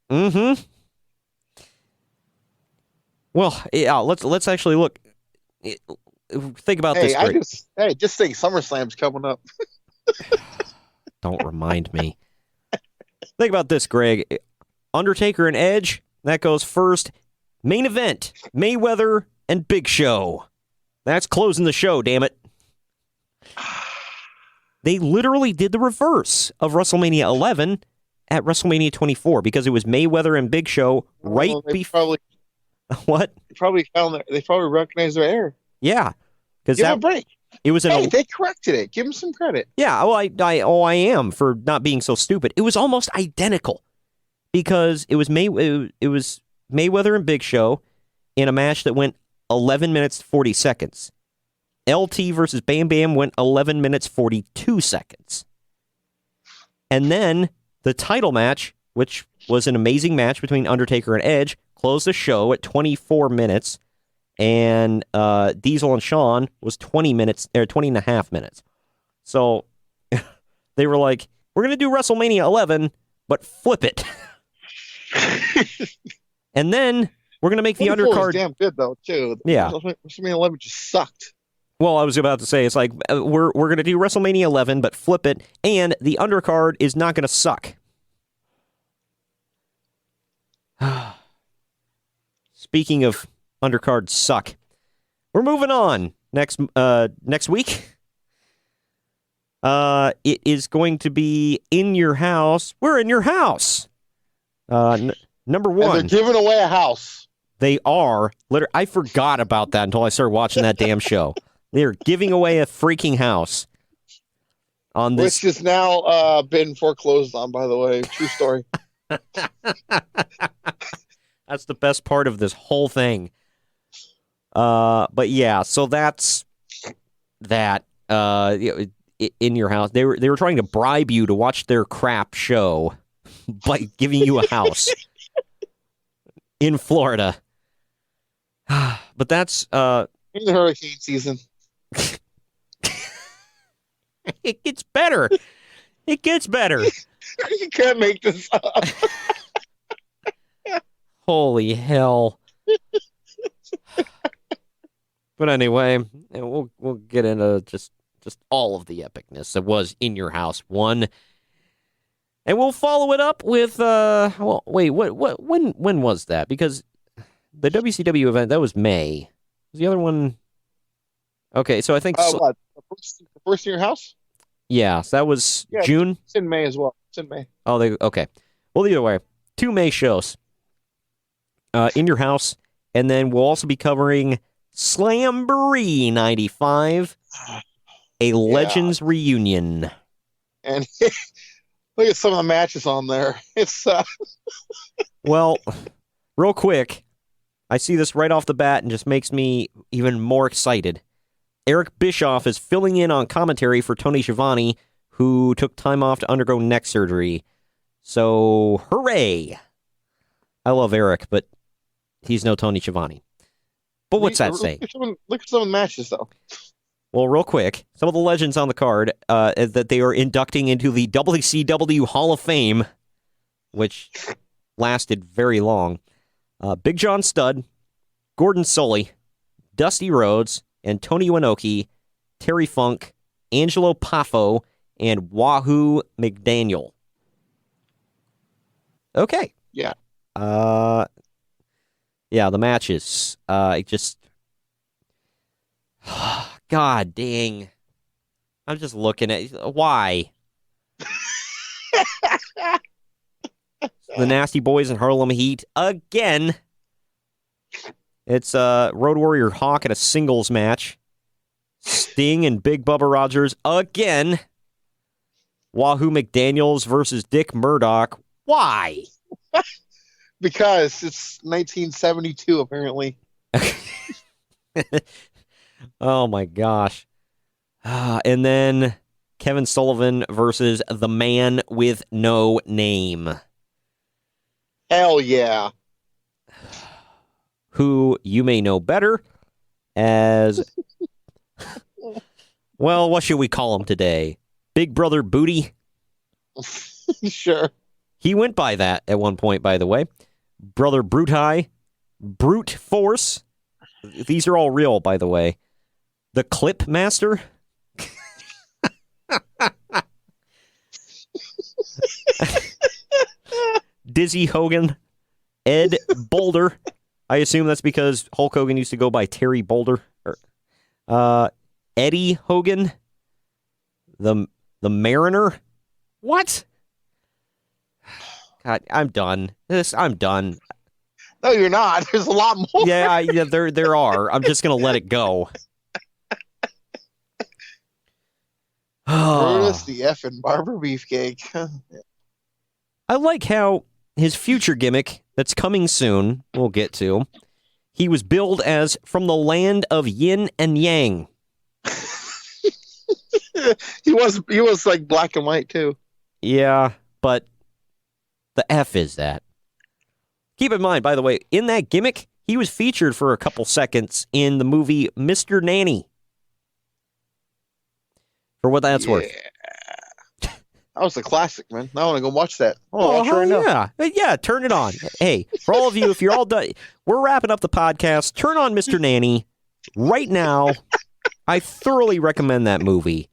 Mm-hmm. Well, yeah, let's actually look. Think about this, Greg. Just think SummerSlam's coming up. Don't remind me. Think about this, Greg. Undertaker and Edge, that goes first. Main event, Mayweather and Big Show. That's closing the show, damn it. They literally did the reverse of WrestleMania 11 at WrestleMania 24 because it was Mayweather and Big Show What? They probably recognized their error. Yeah, because give them a break. It was they corrected it. Give them some credit. Yeah, I am for not being so stupid. It was almost identical because it was Mayweather and Big Show in a match that went 11 minutes 40 seconds. LT versus Bam Bam went 11 minutes 42 seconds. And then the title match, which was an amazing match between Undertaker and Edge, closed the show at 24 minutes. And Diesel and Shawn was 20 and a half minutes. So they were like, we're going to do WrestleMania 11, but flip it. And then we're going to make the undercard. Was damn good, though, too. Yeah. WrestleMania 11 just sucked. Well, I was about to say, it's like, we're going to do WrestleMania 11, but flip it, and the undercard is not going to suck. Speaking of undercards suck, we're moving on. Next week, it is going to be In Your House. We're in your house. Number one. And they're giving away a house. They are. I forgot about that until I started watching that damn show. They're giving away a freaking house. On this, which has now been foreclosed on, by the way. True story. That's the best part of this whole thing. But yeah, so that's that. In your house, they were trying to bribe you to watch their crap show by giving you a house in Florida. But that's in the hurricane season. It gets better. It gets better. You can't make this up. Holy hell. But anyway, we'll get into just all of the epicness that was In Your House 1. And we'll follow it up with when was that? Because the WCW event, that was May. Was the other one? Okay, so I think what? The first In Your House? Yeah, so that was June. It's in May as well. It's in May. Oh, okay. Well, either way, 2 May shows. In Your House, and then we'll also be covering Slamboree 95, a Legends reunion. And look at some of the matches on there. It's well, real quick, I see this right off the bat and just makes me even more excited. Eric Bischoff is filling in on commentary for Tony Schiavone, who took time off to undergo neck surgery. So, hooray! I love Eric, but he's no Tony Schiavone. But what's that say? Look at some of the matches, though. Well, real quick, some of the legends on the card that they are inducting into the WCW Hall of Fame, which lasted very long. Big John Studd, Gordon Sully, Dusty Rhodes, and Tony Inoki, Terry Funk, Angelo Poffo, and Wahoo McDaniel. Okay. Yeah. Yeah, the matches. God dang. I'm just looking at why. The Nasty Boys and Harlem Heat again. It's Road Warrior Hawk in a singles match. Sting and Big Bubba Rogers again. Wahoo McDaniels versus Dick Murdoch. Why? Because it's 1972, apparently. Oh my gosh. And then Kevin Sullivan versus the Man with No Name. Hell yeah. Who you may know better as... Well, what should we call him today? Big Brother Booty? Sure. He went by that at one point, by the way. Brother Brutai, Brute Force. These are all real, by the way. The Clip Master. Dizzy Hogan. Ed Boulder. I assume that's because Hulk Hogan used to go by Terry Boulder. Eddie Hogan. The Mariner. What? God, I'm done. I'm done. No, you're not. There's a lot more. Yeah, there are. I'm just going to let it go. Brutus the effing Barber Beefcake. I like how his future gimmick that's coming soon, we'll get to, he was billed as from the land of yin and yang. He was like black and white too. Yeah, but the F is that. Keep in mind, by the way, in that gimmick, he was featured for a couple seconds in the movie Mr. Nanny. For what that's worth. That was a classic, man. I want to go watch that. Watch right now. Yeah, turn it on. Hey, for all of you, if you're all done, we're wrapping up the podcast. Turn on Mr. Nanny right now. I thoroughly recommend that movie.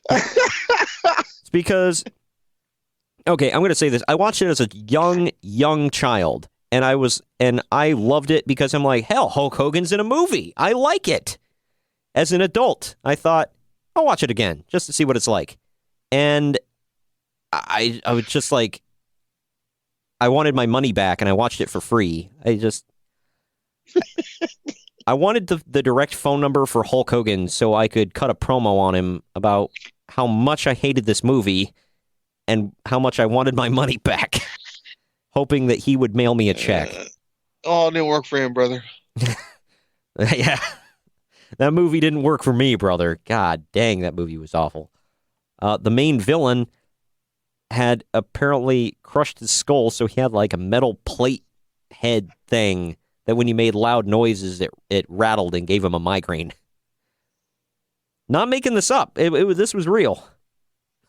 It's because, okay, I'm going to say this. I watched it as a young child, and I loved it because I'm like, hell, Hulk Hogan's in a movie. I like it. As an adult, I thought, I'll watch it again just to see what it's like. And I was just like, I wanted my money back, and I watched it for free. I wanted the direct phone number for Hulk Hogan so I could cut a promo on him about how much I hated this movie and how much I wanted my money back, hoping that he would mail me a check. It didn't work for him, brother. Yeah. That movie didn't work for me, brother. God dang, that movie was awful. The main villain had apparently crushed his skull, so he had like a metal plate head thing that when he made loud noises, it rattled and gave him a migraine. Not making this up. This was real.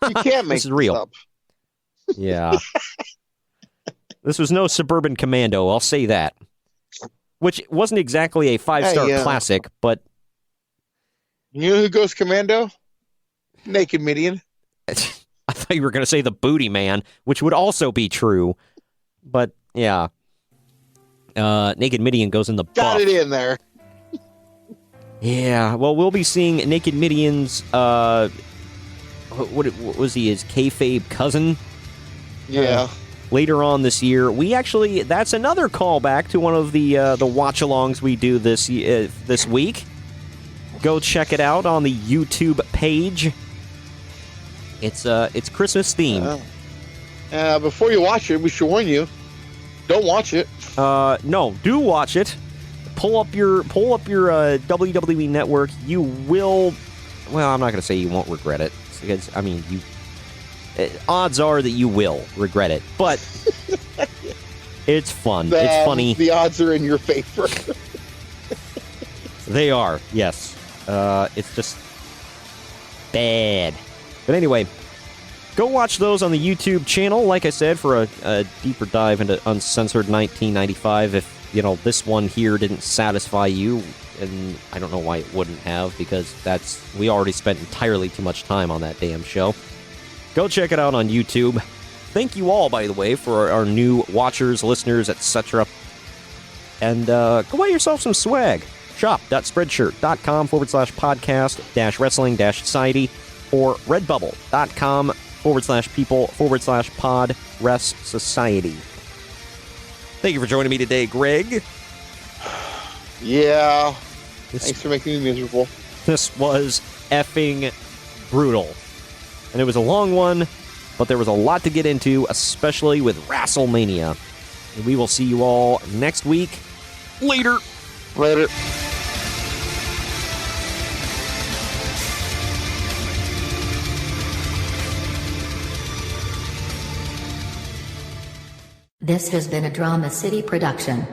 You can't make this is real. Up. Yeah. This was no Suburban Commando, I'll say that. Which wasn't exactly a 5-star classic, but... You know who goes commando? Naked Midian. I thought you were going to say the Booty Man, which would also be true. But, yeah. Naked Midian goes in the buff. Got it in there. Yeah, well, we'll be seeing Naked Midian's, what was he, his kayfabe cousin? Yeah. Later on this year. That's another callback to one of the watch-alongs we do this week. Go check it out on the YouTube page. It's Christmas themed. Before you watch it, we should warn you: don't watch it. No, do watch it. Pull up your WWE Network. You will. Well, I'm not going to say you won't regret it because odds are that you will regret it, but it's fun. It's funny. The odds are in your favor. They are, yes. It's just bad. But anyway, go watch those on the YouTube channel, like I said, for a deeper dive into Uncensored 1995. If, this one here didn't satisfy you, and I don't know why it wouldn't have, because we already spent entirely too much time on that damn show. Go check it out on YouTube. Thank you all, by the way, for our new watchers, listeners, etc. And go buy yourself some swag. shop.spreadshirt.com/podcast-wrestling-society or redbubble.com/people/pod-res-society. Thank you for joining me today, Greg. Yeah. Thanks for making me miserable. This was effing brutal. And it was a long one, but there was a lot to get into, especially with WrestleMania. And we will see you all next week. Later. This has been a Drama City production.